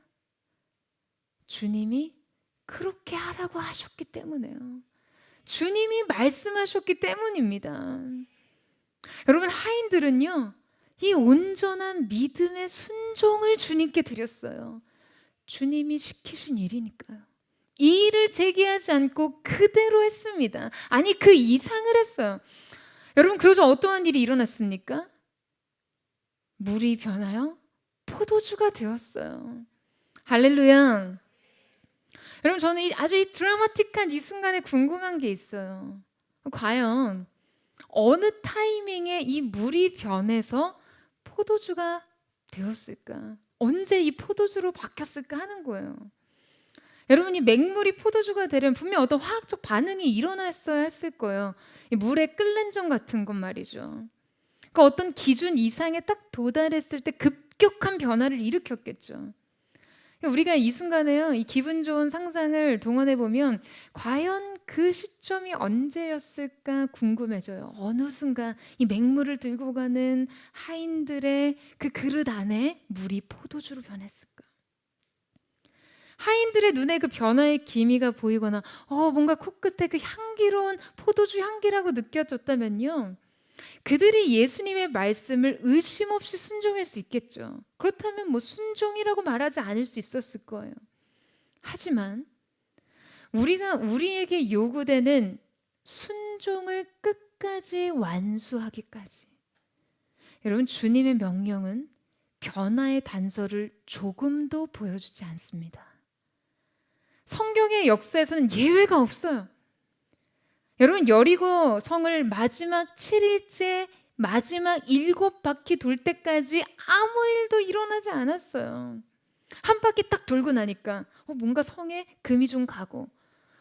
주님이 그렇게 하라고 하셨기 때문에요. 주님이 말씀하셨기 때문입니다. 여러분, 하인들은요, 이 온전한 믿음의 순종을 주님께 드렸어요. 주님이 시키신 일이니까요. 이 일을 제기하지 않고 그대로 했습니다. 아니, 그 이상을 했어요. 여러분, 그래서 어떠한 일이 일어났습니까? 물이 변하여 포도주가 되었어요. 할렐루야. 여러분, 저는 아주 이 드라마틱한 이 순간에 궁금한 게 있어요. 과연 어느 타이밍에 이 물이 변해서 포도주가 되었을까? 언제 이 포도주로 바뀌었을까 하는 거예요. 여러분이 맹물이 포도주가 되려면 분명 어떤 화학적 반응이 일어났어야 했을 거예요. 이 물의 끓는 점 같은 것 말이죠. 그러니까 어떤 기준 이상에 딱 도달했을 때 급격한 변화를 일으켰겠죠. 우리가 이 순간에요, 이 기분 좋은 상상을 동원해 보면 과연 그 시점이 언제였을까 궁금해져요. 어느 순간 이 맹물을 들고 가는 하인들의 그 그릇 안에 물이 포도주로 변했을까? 하인들의 눈에 그 변화의 기미가 보이거나 뭔가 코끝에 그 향기로운 포도주 향기라고 느껴졌다면요, 그들이 예수님의 말씀을 의심 없이 순종할 수 있겠죠. 그렇다면 뭐 순종이라고 말하지 않을 수 있었을 거예요. 하지만 우리에게 요구되는 순종을 끝까지 완수하기까지, 여러분, 주님의 명령은 변화의 단서를 조금도 보여주지 않습니다. 성경의 역사에서는 예외가 없어요. 여러분, 여리고 성을 마지막 7일째 마지막 7바퀴 돌 때까지 아무 일도 일어나지 않았어요. 한 바퀴 딱 돌고 나니까 뭔가 성에 금이 좀 가고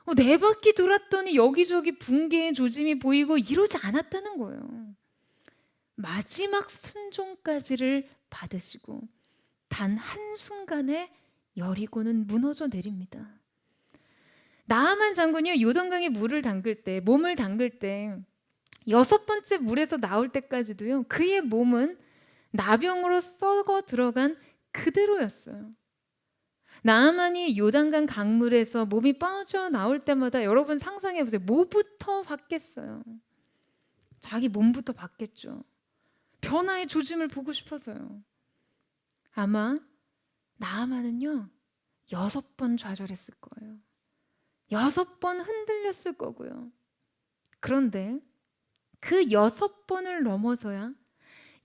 4바퀴 돌았더니 여기저기 붕괴의 조짐이 보이고 이러지 않았다는 거예요. 마지막 순종까지를 받으시고 단 한순간에 여리고는 무너져 내립니다. 나아만 장군이요, 요단강에 물을 담글 때, 몸을 담글 때 6번째 물에서 나올 때까지도요, 그의 몸은 나병으로 썩어 들어간 그대로였어요. 나아만이 요단강 강물에서 몸이 빠져나올 때마다 여러분 상상해 보세요. 뭐부터 받겠어요? 자기 몸부터 받겠죠. 변화의 조짐을 보고 싶어서요. 아마 나아만은요, 6번 좌절했을 거예요. 6번 흔들렸을 거고요. 그런데 그 6번을 넘어서야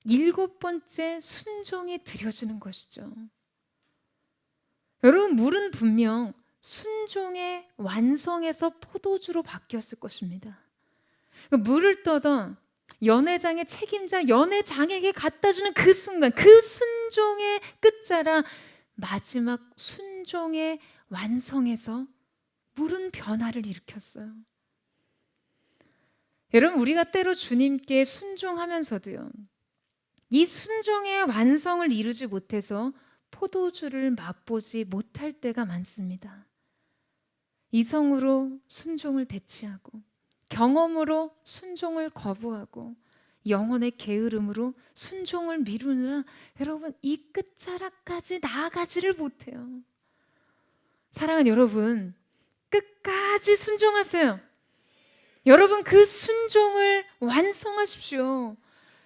7번째 순종이 드려지는 것이죠. 여러분, 물은 분명 순종의 완성에서 포도주로 바뀌었을 것입니다. 물을 떠다 연회장의 책임자 연회장에게 갖다 주는 그 순간, 그 순종의 끝자락, 마지막 순종의 완성에서 물은 변화를 일으켰어요. 여러분, 우리가 때로 주님께 순종하면서도요, 이 순종의 완성을 이루지 못해서 포도주를 맛보지 못할 때가 많습니다. 이성으로 순종을 대치하고, 경험으로 순종을 거부하고, 영혼의 게으름으로 순종을 미루느라 여러분, 이 끝자락까지 나아가지를 못해요. 사랑하는 여러분, 끝까지 순종하세요. 여러분, 그 순종을 완성하십시오.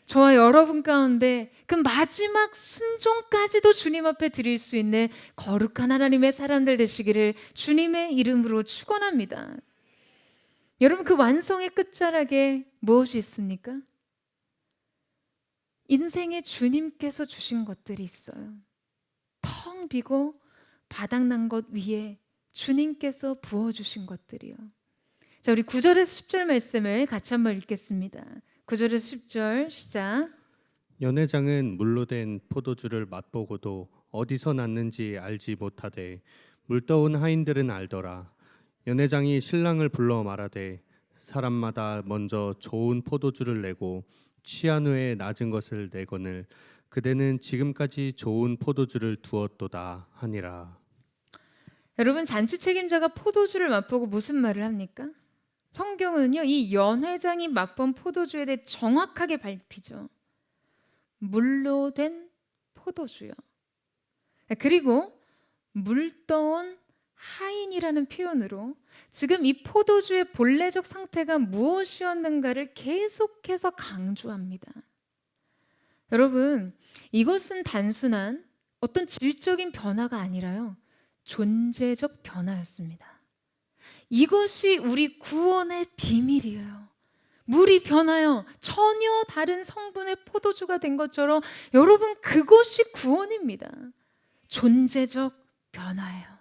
저와 여러분 가운데 그 마지막 순종까지도 주님 앞에 드릴 수 있는 거룩한 하나님의 사람들 되시기를 주님의 이름으로 축원합니다. 여러분, 그 완성의 끝자락에 무엇이 있습니까? 인생에 주님께서 주신 것들이 있어요. 텅 비고 바닥난 것 위에 주님께서 부어주신 것들이요. 자, 우리 9절에서 10절 말씀을 같이 한번 읽겠습니다. 9절에서 10절 시작. 연회장은 물로 된 포도주를 맛보고도 어디서 났는지 알지 못하되 물떠온 하인들은 알더라. 연회장이 신랑을 불러 말하되 사람마다 먼저 좋은 포도주를 내고 취한 후에 낮은 것을 내거늘 그대는 지금까지 좋은 포도주를 두었도다 하니라. 여러분, 잔치 책임자가 포도주를 맛보고 무슨 말을 합니까? 성경은요, 이 연회장이 맛본 포도주에 대해 정확하게 밝히죠. 물로 된 포도주요. 그리고 물떠온 하인이라는 표현으로 지금 이 포도주의 본래적 상태가 무엇이었는가를 계속해서 강조합니다. 여러분, 이것은 단순한 어떤 질적인 변화가 아니라요, 존재적 변화였습니다. 이것이 우리 구원의 비밀이에요. 물이 변하여 전혀 다른 성분의 포도주가 된 것처럼 여러분, 그것이 구원입니다. 존재적 변화예요.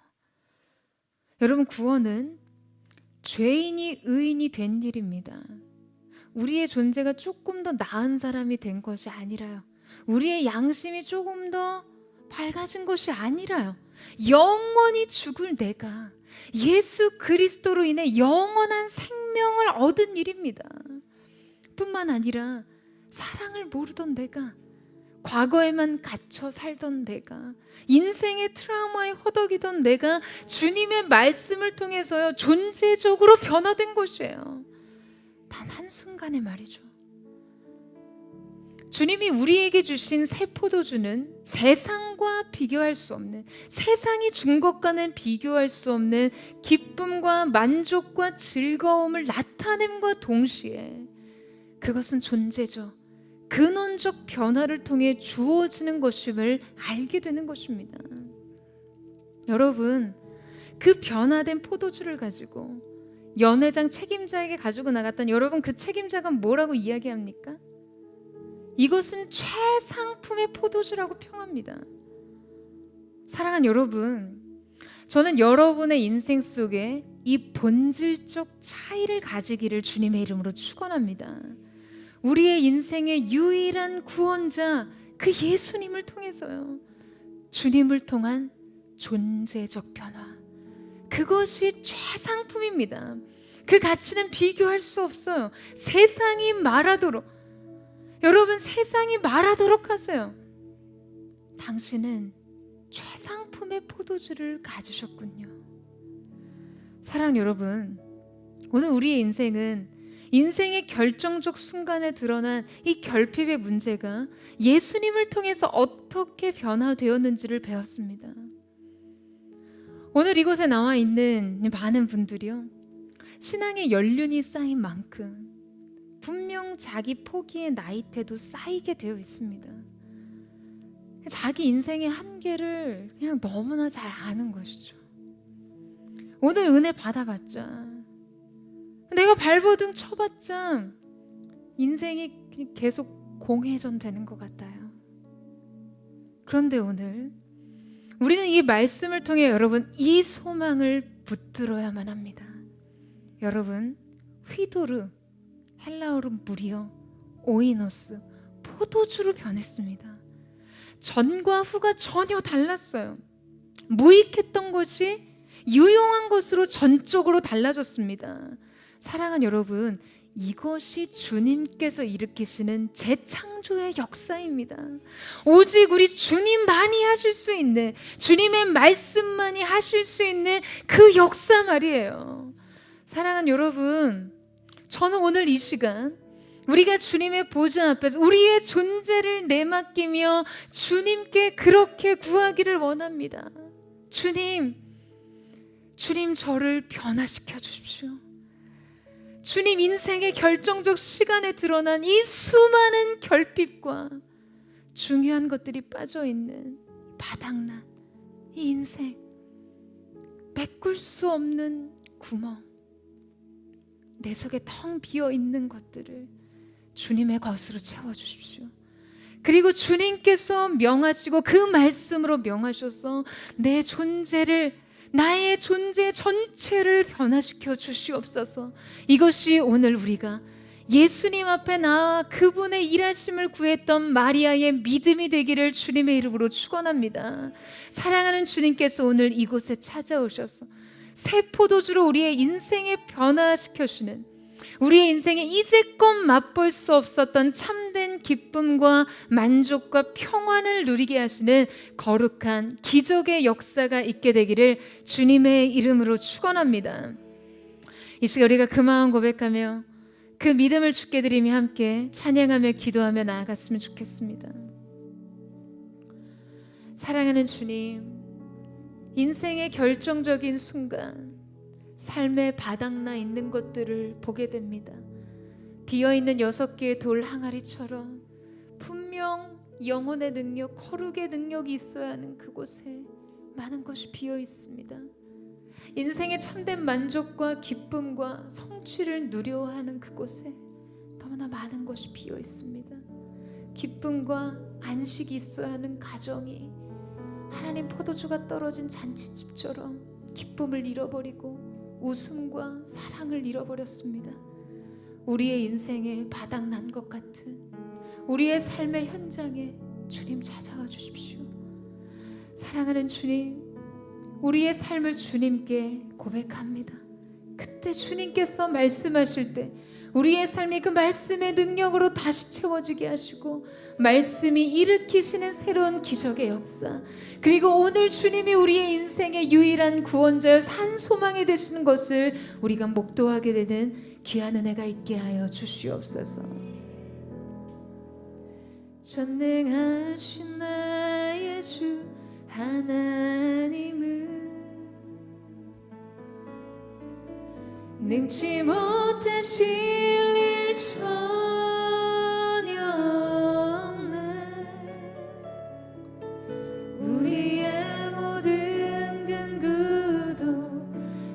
여러분, 구원은 죄인이 의인이 된 일입니다. 우리의 존재가 조금 더 나은 사람이 된 것이 아니라요, 우리의 양심이 조금 더 밝아진 것이 아니라요, 영원히 죽을 내가 예수 그리스도로 인해 영원한 생명을 얻은 일입니다. 뿐만 아니라 사랑을 모르던 내가, 과거에만 갇혀 살던 내가, 인생의 트라우마에 허덕이던 내가 주님의 말씀을 통해서요 존재적으로 변화된 것이에요. 단 한순간의 말이죠. 주님이 우리에게 주신 새 포도주는 세상과 비교할 수 없는, 세상이 준 것과는 비교할 수 없는 기쁨과 만족과 즐거움을 나타냄과 동시에 그것은 존재적, 근원적 변화를 통해 주어지는 것임을 알게 되는 것입니다. 여러분, 그 변화된 포도주를 가지고 연회장 책임자에게 가지고 나갔던 여러분, 그 책임자가 뭐라고 이야기합니까? 이것은 최상품의 포도주라고 평합니다. 사랑하는 여러분, 저는 여러분의 인생 속에 이 본질적 차이를 가지기를 주님의 이름으로 축원합니다. 우리의 인생의 유일한 구원자 그 예수님을 통해서요, 주님을 통한 존재적 변화, 그것이 최상품입니다. 그 가치는 비교할 수 없어요. 세상이 말하도록, 여러분, 세상이 말하도록 하세요. 당신은 최상품의 포도주를 가지셨군요. 사랑하는 여러분, 오늘 우리의 인생은 인생의 결정적 순간에 드러난 이 결핍의 문제가 예수님을 통해서 어떻게 변화되었는지를 배웠습니다. 오늘 이곳에 나와 있는 많은 분들이요, 신앙의 연륜이 쌓인 만큼 분명 자기 포기의 나이테도 쌓이게 되어 있습니다. 자기 인생의 한계를 그냥 너무나 잘 아는 것이죠. 오늘 은혜 받아봤자, 내가 발버둥 쳐봤자 인생이 계속 공회전 되는 것 같아요. 그런데 오늘 우리는 이 말씀을 통해 여러분, 이 소망을 붙들어야만 합니다. 여러분, 휘도르, 헬라어로 물이요, 오이노스, 포도주로 변했습니다. 전과 후가 전혀 달랐어요. 무익했던 것이 유용한 것으로 전적으로 달라졌습니다. 사랑하는 여러분, 이것이 주님께서 일으키시는 재창조의 역사입니다. 오직 우리 주님만이 하실 수 있는, 주님의 말씀만이 하실 수 있는 그 역사 말이에요. 사랑하는 여러분, 저는 오늘 이 시간 우리가 주님의 보좌 앞에서 우리의 존재를 내맡기며 주님께 그렇게 구하기를 원합니다. 주님 저를 변화시켜 주십시오. 주님, 인생의 결정적 시간에 드러난 이 수많은 결핍과 중요한 것들이 빠져있는 바닥난 이 인생, 메꿀 수 없는 구멍, 내 속에 텅 비어있는 것들을 주님의 것으로 채워주십시오. 그리고 주님께서 명하시고 그 말씀으로 명하셔서 내 존재를, 나의 존재 전체를 변화시켜 주시옵소서. 이것이 오늘 우리가 예수님 앞에 나와 그분의 일하심을 구했던 마리아의 믿음이 되기를 주님의 이름으로 축원합니다. 사랑하는 주님께서 오늘 이곳에 찾아오셔서 새 포도주로 우리의 인생에 변화시켜주는, 우리의 인생에 이제껏 맛볼 수 없었던 참된 기쁨과 만족과 평안을 누리게 하시는 거룩한 기적의 역사가 있게 되기를 주님의 이름으로 축원합니다. 이 시간 우리가 그 마음 고백하며 그 믿음을 주께 드리며 함께 찬양하며 기도하며 나아갔으면 좋겠습니다. 사랑하는 주님, 인생의 결정적인 순간 삶의 바닥나 있는 것들을 보게 됩니다. 비어있는 6개의 돌 항아리처럼 분명 영혼의 능력, 거룩의 능력이 있어야 하는 그곳에 많은 것이 비어 있습니다. 인생의 참된 만족과 기쁨과 성취를 누려야 하는 그곳에 너무나 많은 것이 비어 있습니다. 기쁨과 안식이 있어야 하는 가정이 하나님 포도주가 떨어진 잔치집처럼 기쁨을 잃어버리고 웃음과 사랑을 잃어버렸습니다. 우리의 인생에 바닥난 것 같은 우리의 삶의 현장에 주님 찾아와 주십시오. 사랑하는 주님, 우리의 삶을 주님께 고백합니다. 그때 주님께서 말씀하실 때 우리의 삶이 그 말씀의 능력으로 다시 채워지게 하시고 말씀이 일으키시는 새로운 기적의 역사, 그리고 오늘 주님이 우리의 인생의 유일한 구원자여 산 소망이 되시는 것을 우리가 목도하게 되는 귀한 은혜가 있게 하여 주시옵소서. 전능하신 나의 주 하나님은 능치 못하실 일 전혀 없네. 우리의 모든 근구도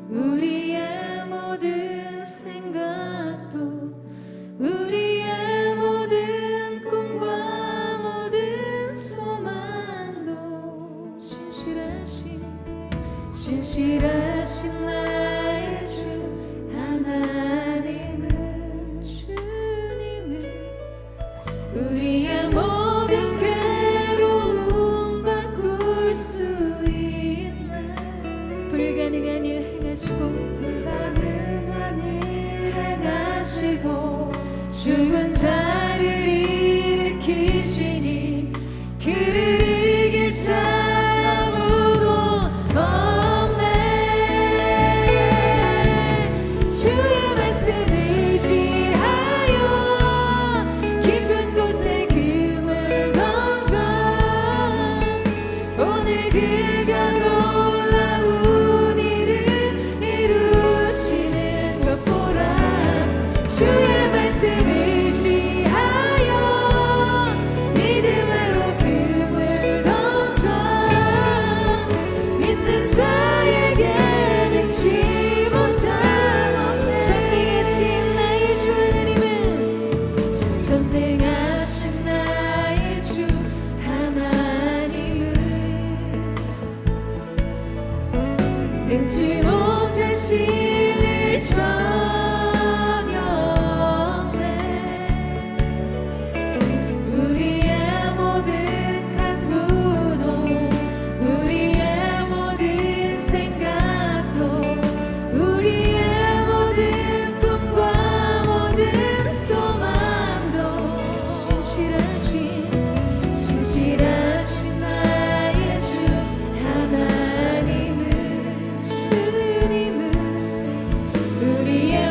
우리의 모든 생각도 우리의 모든 꿈과 모든 소망도 신실하신 나의 주 하나님은 주님은 우리의 모든 괴로움 바꿀 수 있네. 불가능한 일 행하시고 죽은 자를 일으키시니 그를 이길 자 아무도 없네. 주의 말씀 의지하여 깊은 곳에 금을 던져 오늘 그가 놀라운 일을 이루시는 것 보라. 주의 말씀 의지하여 믿음으로 금을 던져 믿는 자에게 능치 못함. 전능하신 나의 주 하나님은 전능하신 나의 주 하나님은 능치 못하실 일 전혀 없네. 우리의 모든 간구도 우리의 모든 생각도 우리의 모든 꿈과 모든 소망도 신실하신 나의 주 하나님은 주님은 우리의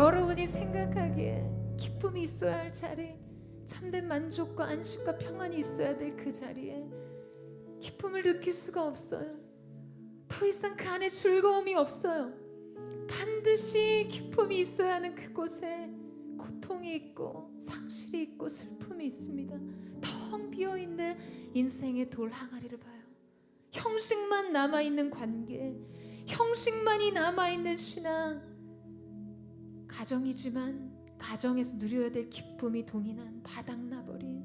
여러분이 생각하기에 기쁨이 있어야 할 자리, 참된 만족과 안식과 평안이 있어야 될 그 자리에 기쁨을 느낄 수가 없어요. 더 이상 그 안에 즐거움이 없어요. 반드시 기쁨이 있어야 하는 그곳에 고통이 있고 상실이 있고 슬픔이 있습니다. 텅 비어있는 인생의 돌 항아리를 봐요. 형식만 남아있는 관계, 형식만이 남아있는 신앙, 가정이지만 가정에서 누려야 될 기쁨이 동인한 바닥나버린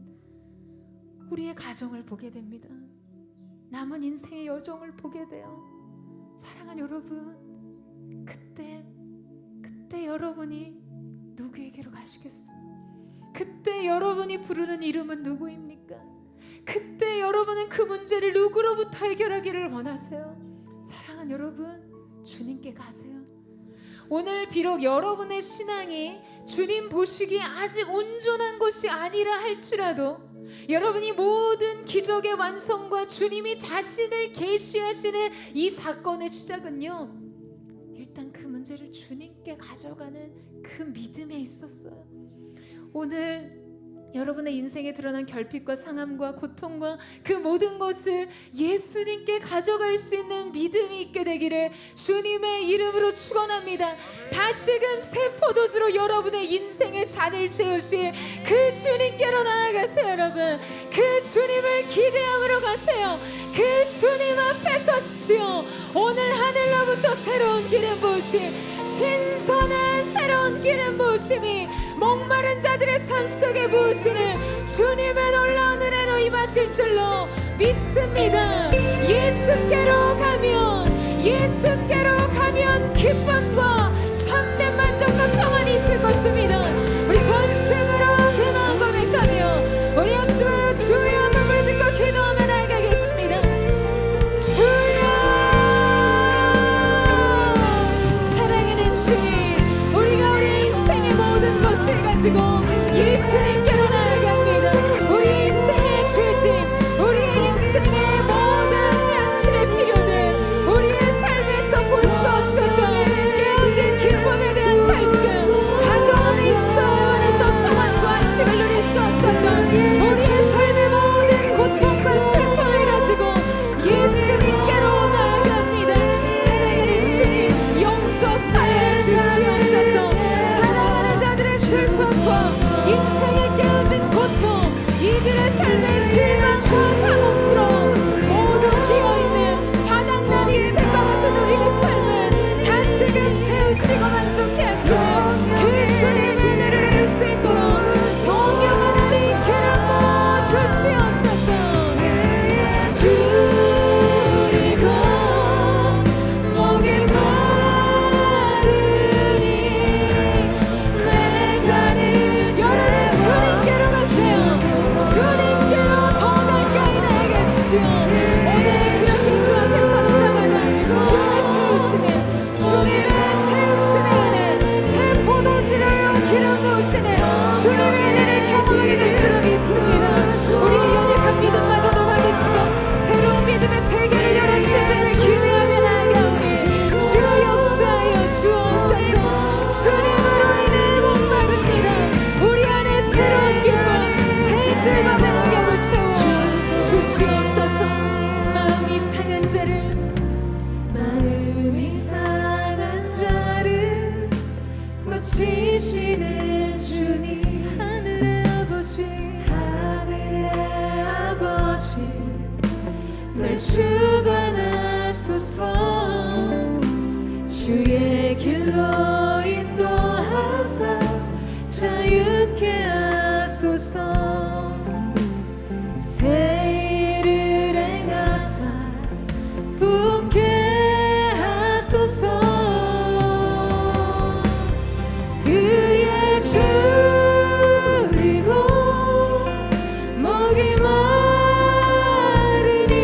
우리의 가정을 보게 됩니다. 남은 인생의 여정을 보게 돼요. 사랑하는 여러분, 그때 여러분이 누구에게로 가시겠어요? 그때 여러분이 부르는 이름은 누구입니까? 그때 여러분은 그 문제를 누구로부터 해결하기를 원하세요? 사랑하는 여러분, 주님께 가세요. 오늘 비록 여러분의 신앙이 주님 보시기에 아직 온전한 것이 아니라 할지라도 여러분이 모든 기적의 완성과 주님이 자신을 계시하시는 이 사건의 시작은요, 일단 그 문제를 주님께 가져가는 그 믿음에 있었어요. 오늘 여러분의 인생에 드러난 결핍과 상함과 고통과 그 모든 것을 예수님께 가져갈 수 있는 믿음이 있게 되기를 주님의 이름으로 축원합니다. 다시금 새 포도주로 여러분의 인생의 잔을 채우실 그 주님께로 나아가세요. 여러분, 그 주님을 기대함으로 가세요. 그 주님 앞에 서십시오. 오늘 하늘로부터 새로운 기름 부으심, 신선한 새로운 기름 부으심이 목마른 자들의 삶 속에 부으시는 주님의 놀라운 은혜로 임하실 줄로 믿습니다. 예수께로 가면 기쁨과 참된 만족과 평안이 있을 것입니다. 우리 전심으로 그 마음 고백하며 우리 합심하여 주여 한번 부르짖고 기도하며 나아가겠습니다. 주여, 사랑하는 주님, 우리가 우리의 인생의 모든 것을 가지고 예수님께로 나아갑니다. 우리 인생의 죄짐, 우리의 인생의 모든 양심의 필요들, 우리의 삶에서 볼 수 없었던 깨어진 기쁨에 대한 갈증, 가정 안에 있어야만 했던 평안과 안식을 누릴 수 없었던 우리의 삶의 모든 고통과 슬픔을 가지고 예수님께로 나아갑니다. 사랑하는 주님, 영접하여 주시옵소서. 사랑하는 자들의 슬픔과 인생에 깨어진 고통, 이들의 삶의 실망과 당혹스러움, 모두 비어있는 바닥난 인생과 같은 우리의 삶을 다시금 채우시고 만족해 하시는 그 주님의 은혜를 누릴 수 있도록 성령 하나님 기름 부어 주시옵소서. 줄이고 목이 마르니 내 잔을 여러분 주님께로 가세요. 주님께로 더 가까이 나아가 주시오. 오늘 그렇게 주 앞에 선 자마다 주님의 채우심에, 주님의 채우심의 은혜, 새 포도주를 기름 부으시는 주님의 은혜를 경험하게 될 줄로 믿습니다. 우리의 연약한 믿음마저도 받으시고 새로운 믿음의 세계를 열어주실 줄을 기대하며 나아가오니 주 역사하여 주옵소서. 주님으로 인해 목마릅니다. 우리 안에 새로운 기쁨, 새 즐거움의 능력을 채워 주시옵소서. 마음이 상한 자를 고치시는 주님, 하늘의 아버지 널 주관하소서. 주의 길로 인도하사 자유케 하소서. 새 일을 행하사 붙게 하소서. 그의 줄이고 목이 마르니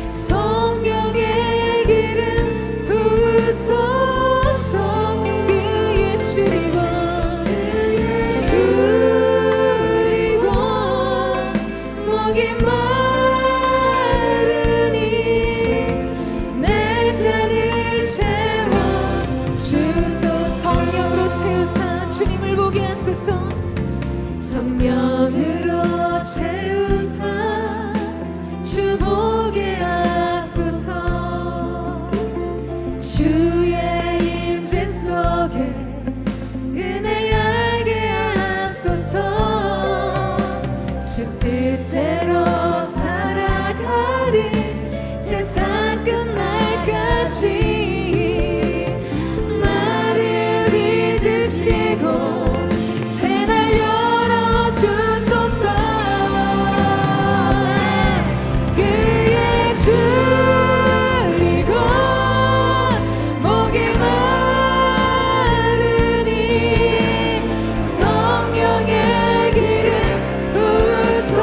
성령의 기름 부으소서. 그의 줄이고 주 보게 하소서. 주의 임재 속에 은혜 알게 하소서. 주 뜻대로 살아가리 세상 끝날까지. 나를 빚으시고 새 날 열어주소서. 그의 줄이고 목이 마르니 성령의 기름 부으소서.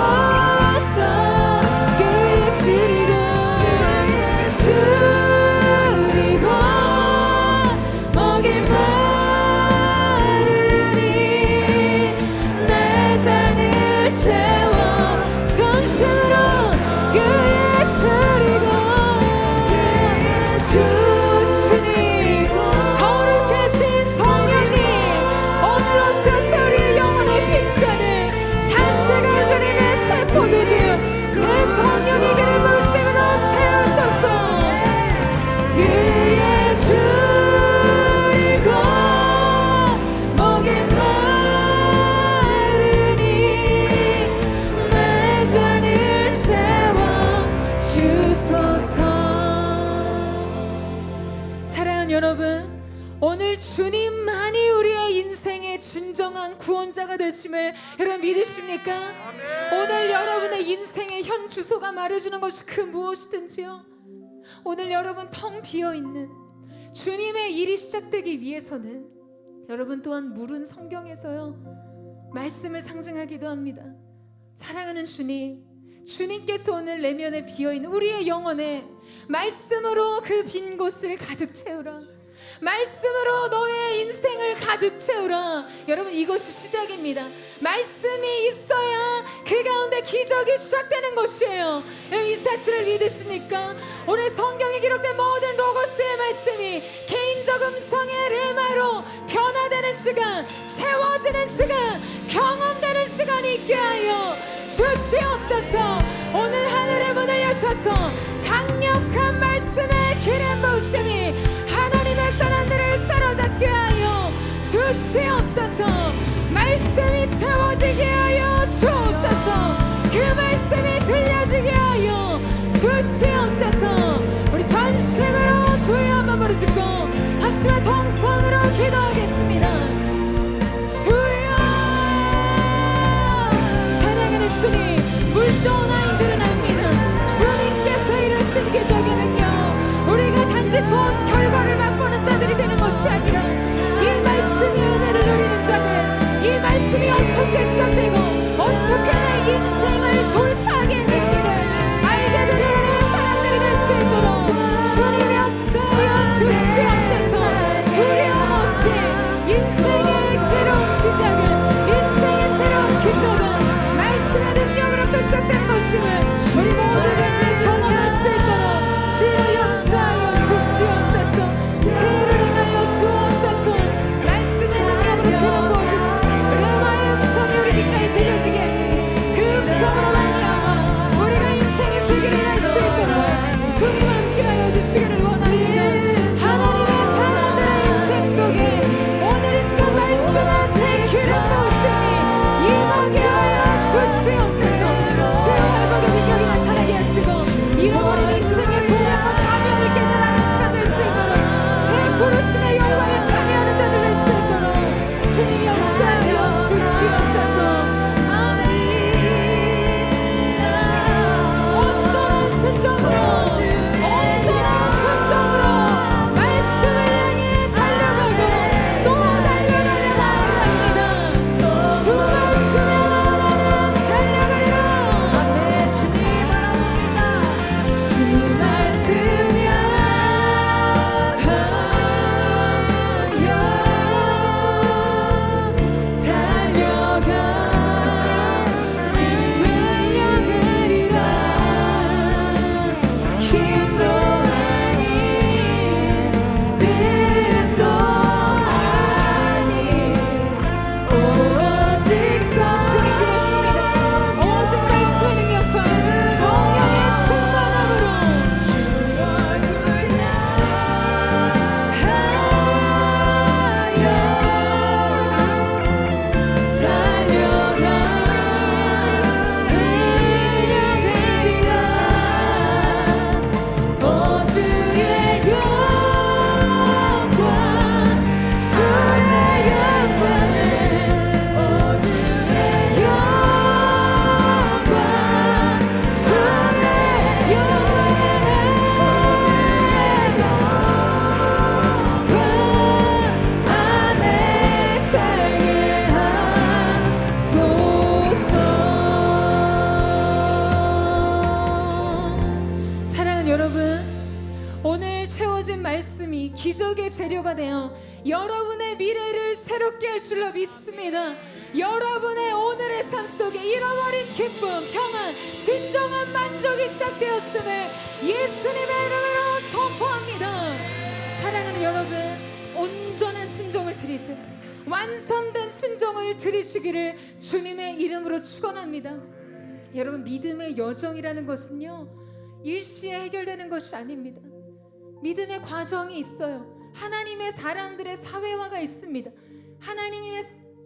그의 줄이고 목이 마르니 내 잔을 채워. 전심으로 그의 줄이고 주님 거룩하신 성령님 오늘 오셔서 우리의 영혼의 빈잔을 다시금 주님의 새 포도주 새 성령의 기름 부으심으로 채우소서. 그의 줄이고 목이 마르니 내 잔을 채워 주소서. 사랑하는 여러분, 오늘 주님만이 우리의 인생의 진정한 구원자가 되심을 여러분 믿으십니까? 오늘 여러분의 인생의 현 주소가 말해주는 것이 그 무엇이든지요, 오늘 여러분 텅 비어있는 주님의 일이 시작되기 위해서는 여러분 또한 물은 성경에서요 말씀을 상징하기도 합니다. 사랑하는 주님, 주님께서 오늘 내면에 비어있는 우리의 영혼에 말씀으로 그 빈 곳을 가득 채우라. 말씀으로 너의 인생을 가득 채우라. 여러분 이것이 시작입니다. 말씀이 있어야 그 가운데 기적이 시작되는 것이에요. 여러분 이 사실을 믿으십니까? 오늘 성경에 기록된 모든 로고스의 말씀이 개인적 음성의 레마로 변화되는 시간, 채워지는 시간, 경험되는 시간이 있게 하여 주시옵소서. 오늘 하늘의 문을 여셔서 강력한 말씀의 기름 부으심이 하나님의 사람들을 사로잡게 하여 주시옵소서. 말씀이 채워지게 하여 주옵소서. 그 말씀이 들려지게 하여 주시옵소서. 우리 전심으로 주의 한번 부르짖고 합심한 통성으로 기도하겠습니다. 주여, 사랑하는 주님, 물동하에 드러납니다. 주님께서 이루신 기적의 능력, 우리가 단지 좋은 결과를 맛보는 자들이 되는 것이 아니라 이 말씀이 은혜를 누리는 자들, 이 말씀이 어떻게 시작되고 어떻게 내 인생을 돌파하게 했는지를 알게 되는 하나님의 사람들이 될 수 있도록 주님의 역사여 주시옵소서. 두려움 없이 인생의 새로운 시작은, 인생의 새로운 기적은 말씀의 능력으로부터 시작되는 것임을 우리 모두가 경험할 수 있도록 주여 역사하여 주시옵소서. 새해를 행하여 주옵소서. 말씀의 능력으로 주님 부어주시고 레마의 음성이 우리 귓가에 들려지게 하시고 그 음성으로 말미암아 우리가 인생의 세계를 알 수 있도록 주님 함께하여 주시기를 원합니다. 하나님의 사람들의 인생 속에 오늘 이 시간 말씀하신 기름 부으심이 임하게 하여 주시옵소서. 주의 회복의 능력이 나타나게 하시고 잃어버린 인생의 소명과 사명을 깨달아가는 시간 될 수 있도록 새 부르심의 영광에 참여하는 자들 될 수 있도록 주님 역사하여 주시옵소서. 아멘. 온전한 순종으로, 온전한 순종으로 말씀을 향해 달려가고 또 달려가며 나아갑니다. 주 말씀에 나는 달려가리라. 아멘. 주님 바라봅니다. 주 말씀 향하여 달려가 너는 달려가리라. 힘도 아닌 뜻도 아닌 오직 주님 그렇습니다. 오직 말씀의 능력과 성령의 충만 사랑하는 여러분, 오늘 채워진 말씀이 기적의 재료가 되어 여러분의 미래를 새롭게 할 줄로 믿습니다. 여러분의 오늘의 삶 속에 잃어버린 기쁨, 평안, 진정한 만족이 시작되었음을 예수님의 이름으로 선포합니다. 사랑하는 여러분, 온전한 순종을 드리세요. 완성된 순종을 드리시기를 주님의 이름으로 축원합니다. 여러분, 믿음의 여정이라는 것은요, 일시에 해결되는 것이 아닙니다. 믿음의 과정이 있어요. 하나님의 사람들의 사회화가 있습니다.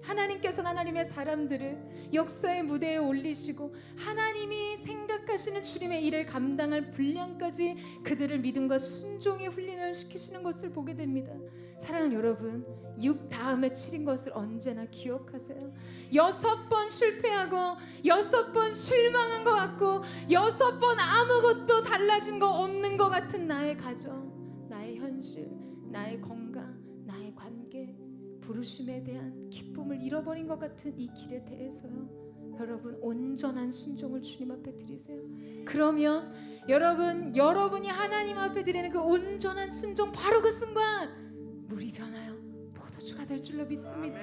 하나님께서는 하나님의 사람들을 역사의 무대에 올리시고 하나님이 생각하시는 주님의 일을 감당할 분량까지 그들을 믿음과 순종의 훈련을 시키시는 것을 보게 됩니다. 사랑하는 여러분, 6 다음에 7인 것을 언제나 기억하세요. 6번 실패하고 6번 실망한 것 같고 6번 아무것도 달라진 거 없는 것 같은 나의 가정, 나의 현실, 나의 건강, 나의 관계, 부르심에 대한 기쁨을 잃어버린 것 같은 이 길에 대해서요, 여러분 온전한 순종을 주님 앞에 드리세요. 그러면 여러분이 하나님 앞에 드리는 그 온전한 순종, 바로 그 순간 물이 변하여 포도주가 될 줄로 믿습니다.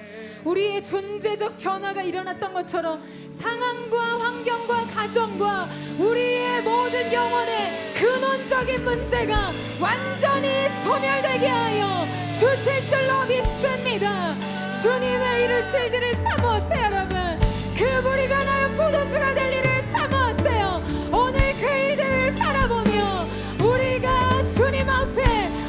우리의 존재적 변화가 일어났던 것처럼 상황과 환경과 가정과 우리의 모든 영혼의 근원적인 문제가 완전히 소멸되게 하여 주실 줄로 믿습니다. 주님의 이루실 일을 사모하세요. 여러분, 그 물이 변하여 포도주가 될 일을 사모하세요. 오늘 그 일들을 바라보며 우리가 주님 앞에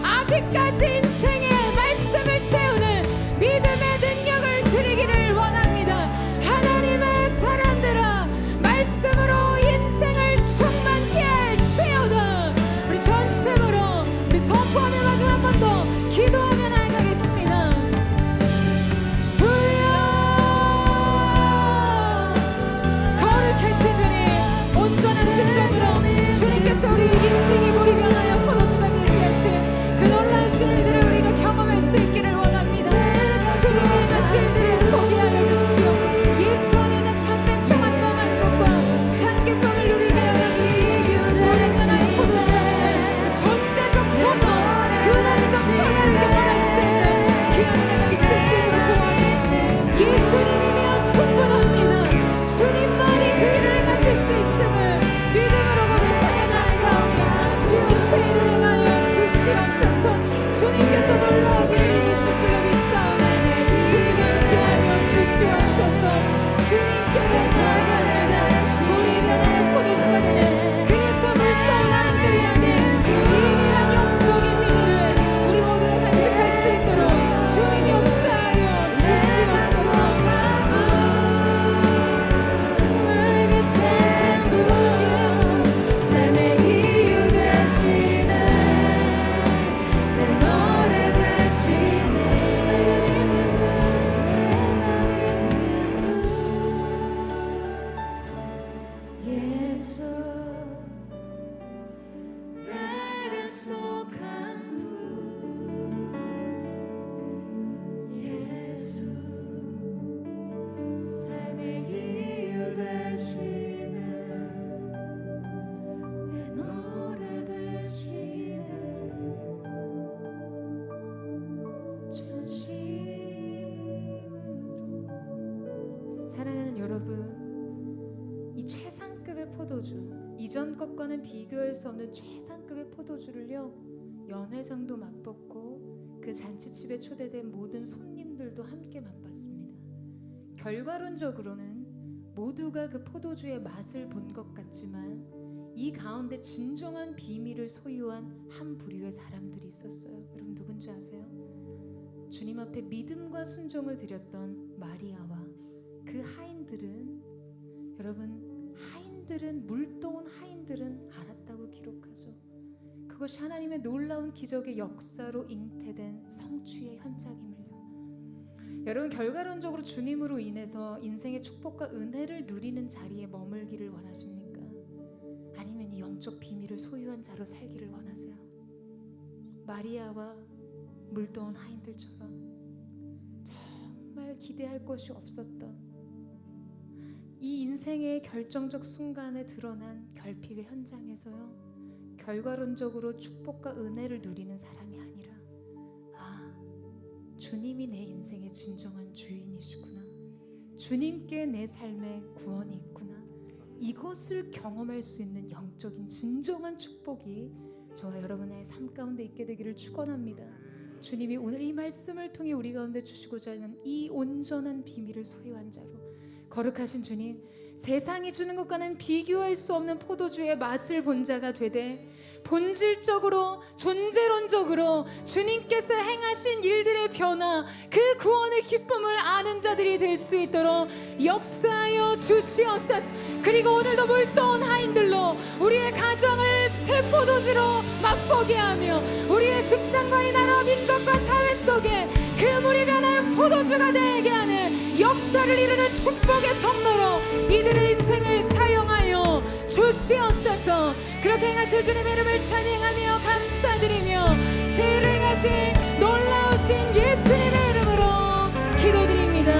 아직까지 인생의 말씀을 채우는 믿음의 능력을 드리기를 원합니다. 하나님의 사람들아, 말씀으로 인생을 충만케 할지어다. 우리 전심으로 우리 선포하며 마지막 한 번 더 기도하며 나아가겠습니다. 주여, 거룩하신 주님, 온전한 순종으로 주님께서 우리 인생의 물이 변하여 포도주가 되게 하신 그 놀라우신 일들을 우리가 경험할 수 있기를 원합니다. 주님의 행하신 일들을 보게 하여 주십시오. 예수 안에 있는 참된 평안과 만족과 찬 기쁨을 누리게 하여 주시고 오랜 나라의 포도주가 되는 존재적 포도, 근원적 평안을 경험할 수 있는 귀한 은혜가 있을 수 있도록 도와주십시오. 예수님이면 충분합니다. 주님만이 그 일을 행하실 수 있음을 믿음으로 고백하며 나아가오니 주여 세일을 행하여 주시옵소서. 주님께서 놀라운 일을 이루실 줄로 믿사오니 주님 함께하여 주시옵소서. 주님께로 나아갑니다. 물이 변하여 포도주가 되는 그래서 물떠온 아이들이 아닌 비밀한 영적인 비밀을 우리 모두가 간직할 수 있도록 주님이 역사하여 주시옵소서. 내게 속한 주 예수, 삶의 이유 되시네, 내 노래 되시네, 내가 믿는 예수, 내가 속한 분 예수, 삶의 이유 되시네, 내 노래 되시네, 전심으로. 사랑하는 여러분, 이 최상급의 포도주, 이전 것과는 비교할 수 없는 최상급의 포도주를요, 연회장도 맛봤고 그 잔치집에 초대된 모든 손님들도 함께 맛봤습니다. 결과론적으로는 모두가 그 포도주의 맛을 본 것 같지만 이 가운데 진정한 비밀을 소유한 한 부류의 사람들이 있었어요. 여러분 누군지 아세요? 주님 앞에 믿음과 순종을 드렸던 마리아와 그 하인들은, 여러분 하인들은, 물떠온 하인들은 알았다고 기록하죠. 그것이 하나님의 놀라운 기적의 역사로 잉태된 성취의 현장임을요. 여러분 결과론적으로 주님으로 인해서 인생의 축복과 은혜를 누리는 자리에 머물기를 원하십니까? 아니면 이 영적 비밀을 소유한 자로 살기를 원하세요? 마리아와 물떠온 하인들처럼 정말 기대할 것이 없었던 이 인생의 결정적 순간에 드러난 결핍의 현장에서요, 결과론적으로 축복과 은혜를 누리는 사람이 아니라 주님이 내 인생의 진정한 주인이시구나. 주님께 내 삶에 구원이 있구나. 이것을 경험할 수 있는 영적인 진정한 축복이 저와 여러분의 삶 가운데 있게 되기를 축원합니다. 주님이 오늘 이 말씀을 통해 우리 가운데 주시고자 하는 이 온전한 비밀을 소유한 자로 거룩하신 주님, 세상이 주는 것과는 비교할 수 없는 포도주의 맛을 본 자가 되되 본질적으로 존재론적으로 주님께서 행하신 일들의 변화, 그 구원의 기쁨을 아는 자들이 될 수 있도록 역사하여 주시옵소서. 그리고 오늘도 물떠온 하인들로 우리의 가정을 새 포도주로 맛보게 하며 우리의 직장과의 나라, 민족과 사회 속에 그 물이 변한 포도주가 되게 하는 역사를 이루는 축복의 통로로 이들의 인생을 사용하여 주시옵소서. 그렇게 행하실 주님의 이름을 찬양하며 감사드리며 새를 행하신 놀라우신 예수님의 이름으로 기도드립니다.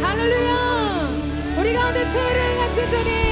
할렐루야. 우리 가운데 새를 행하실 주님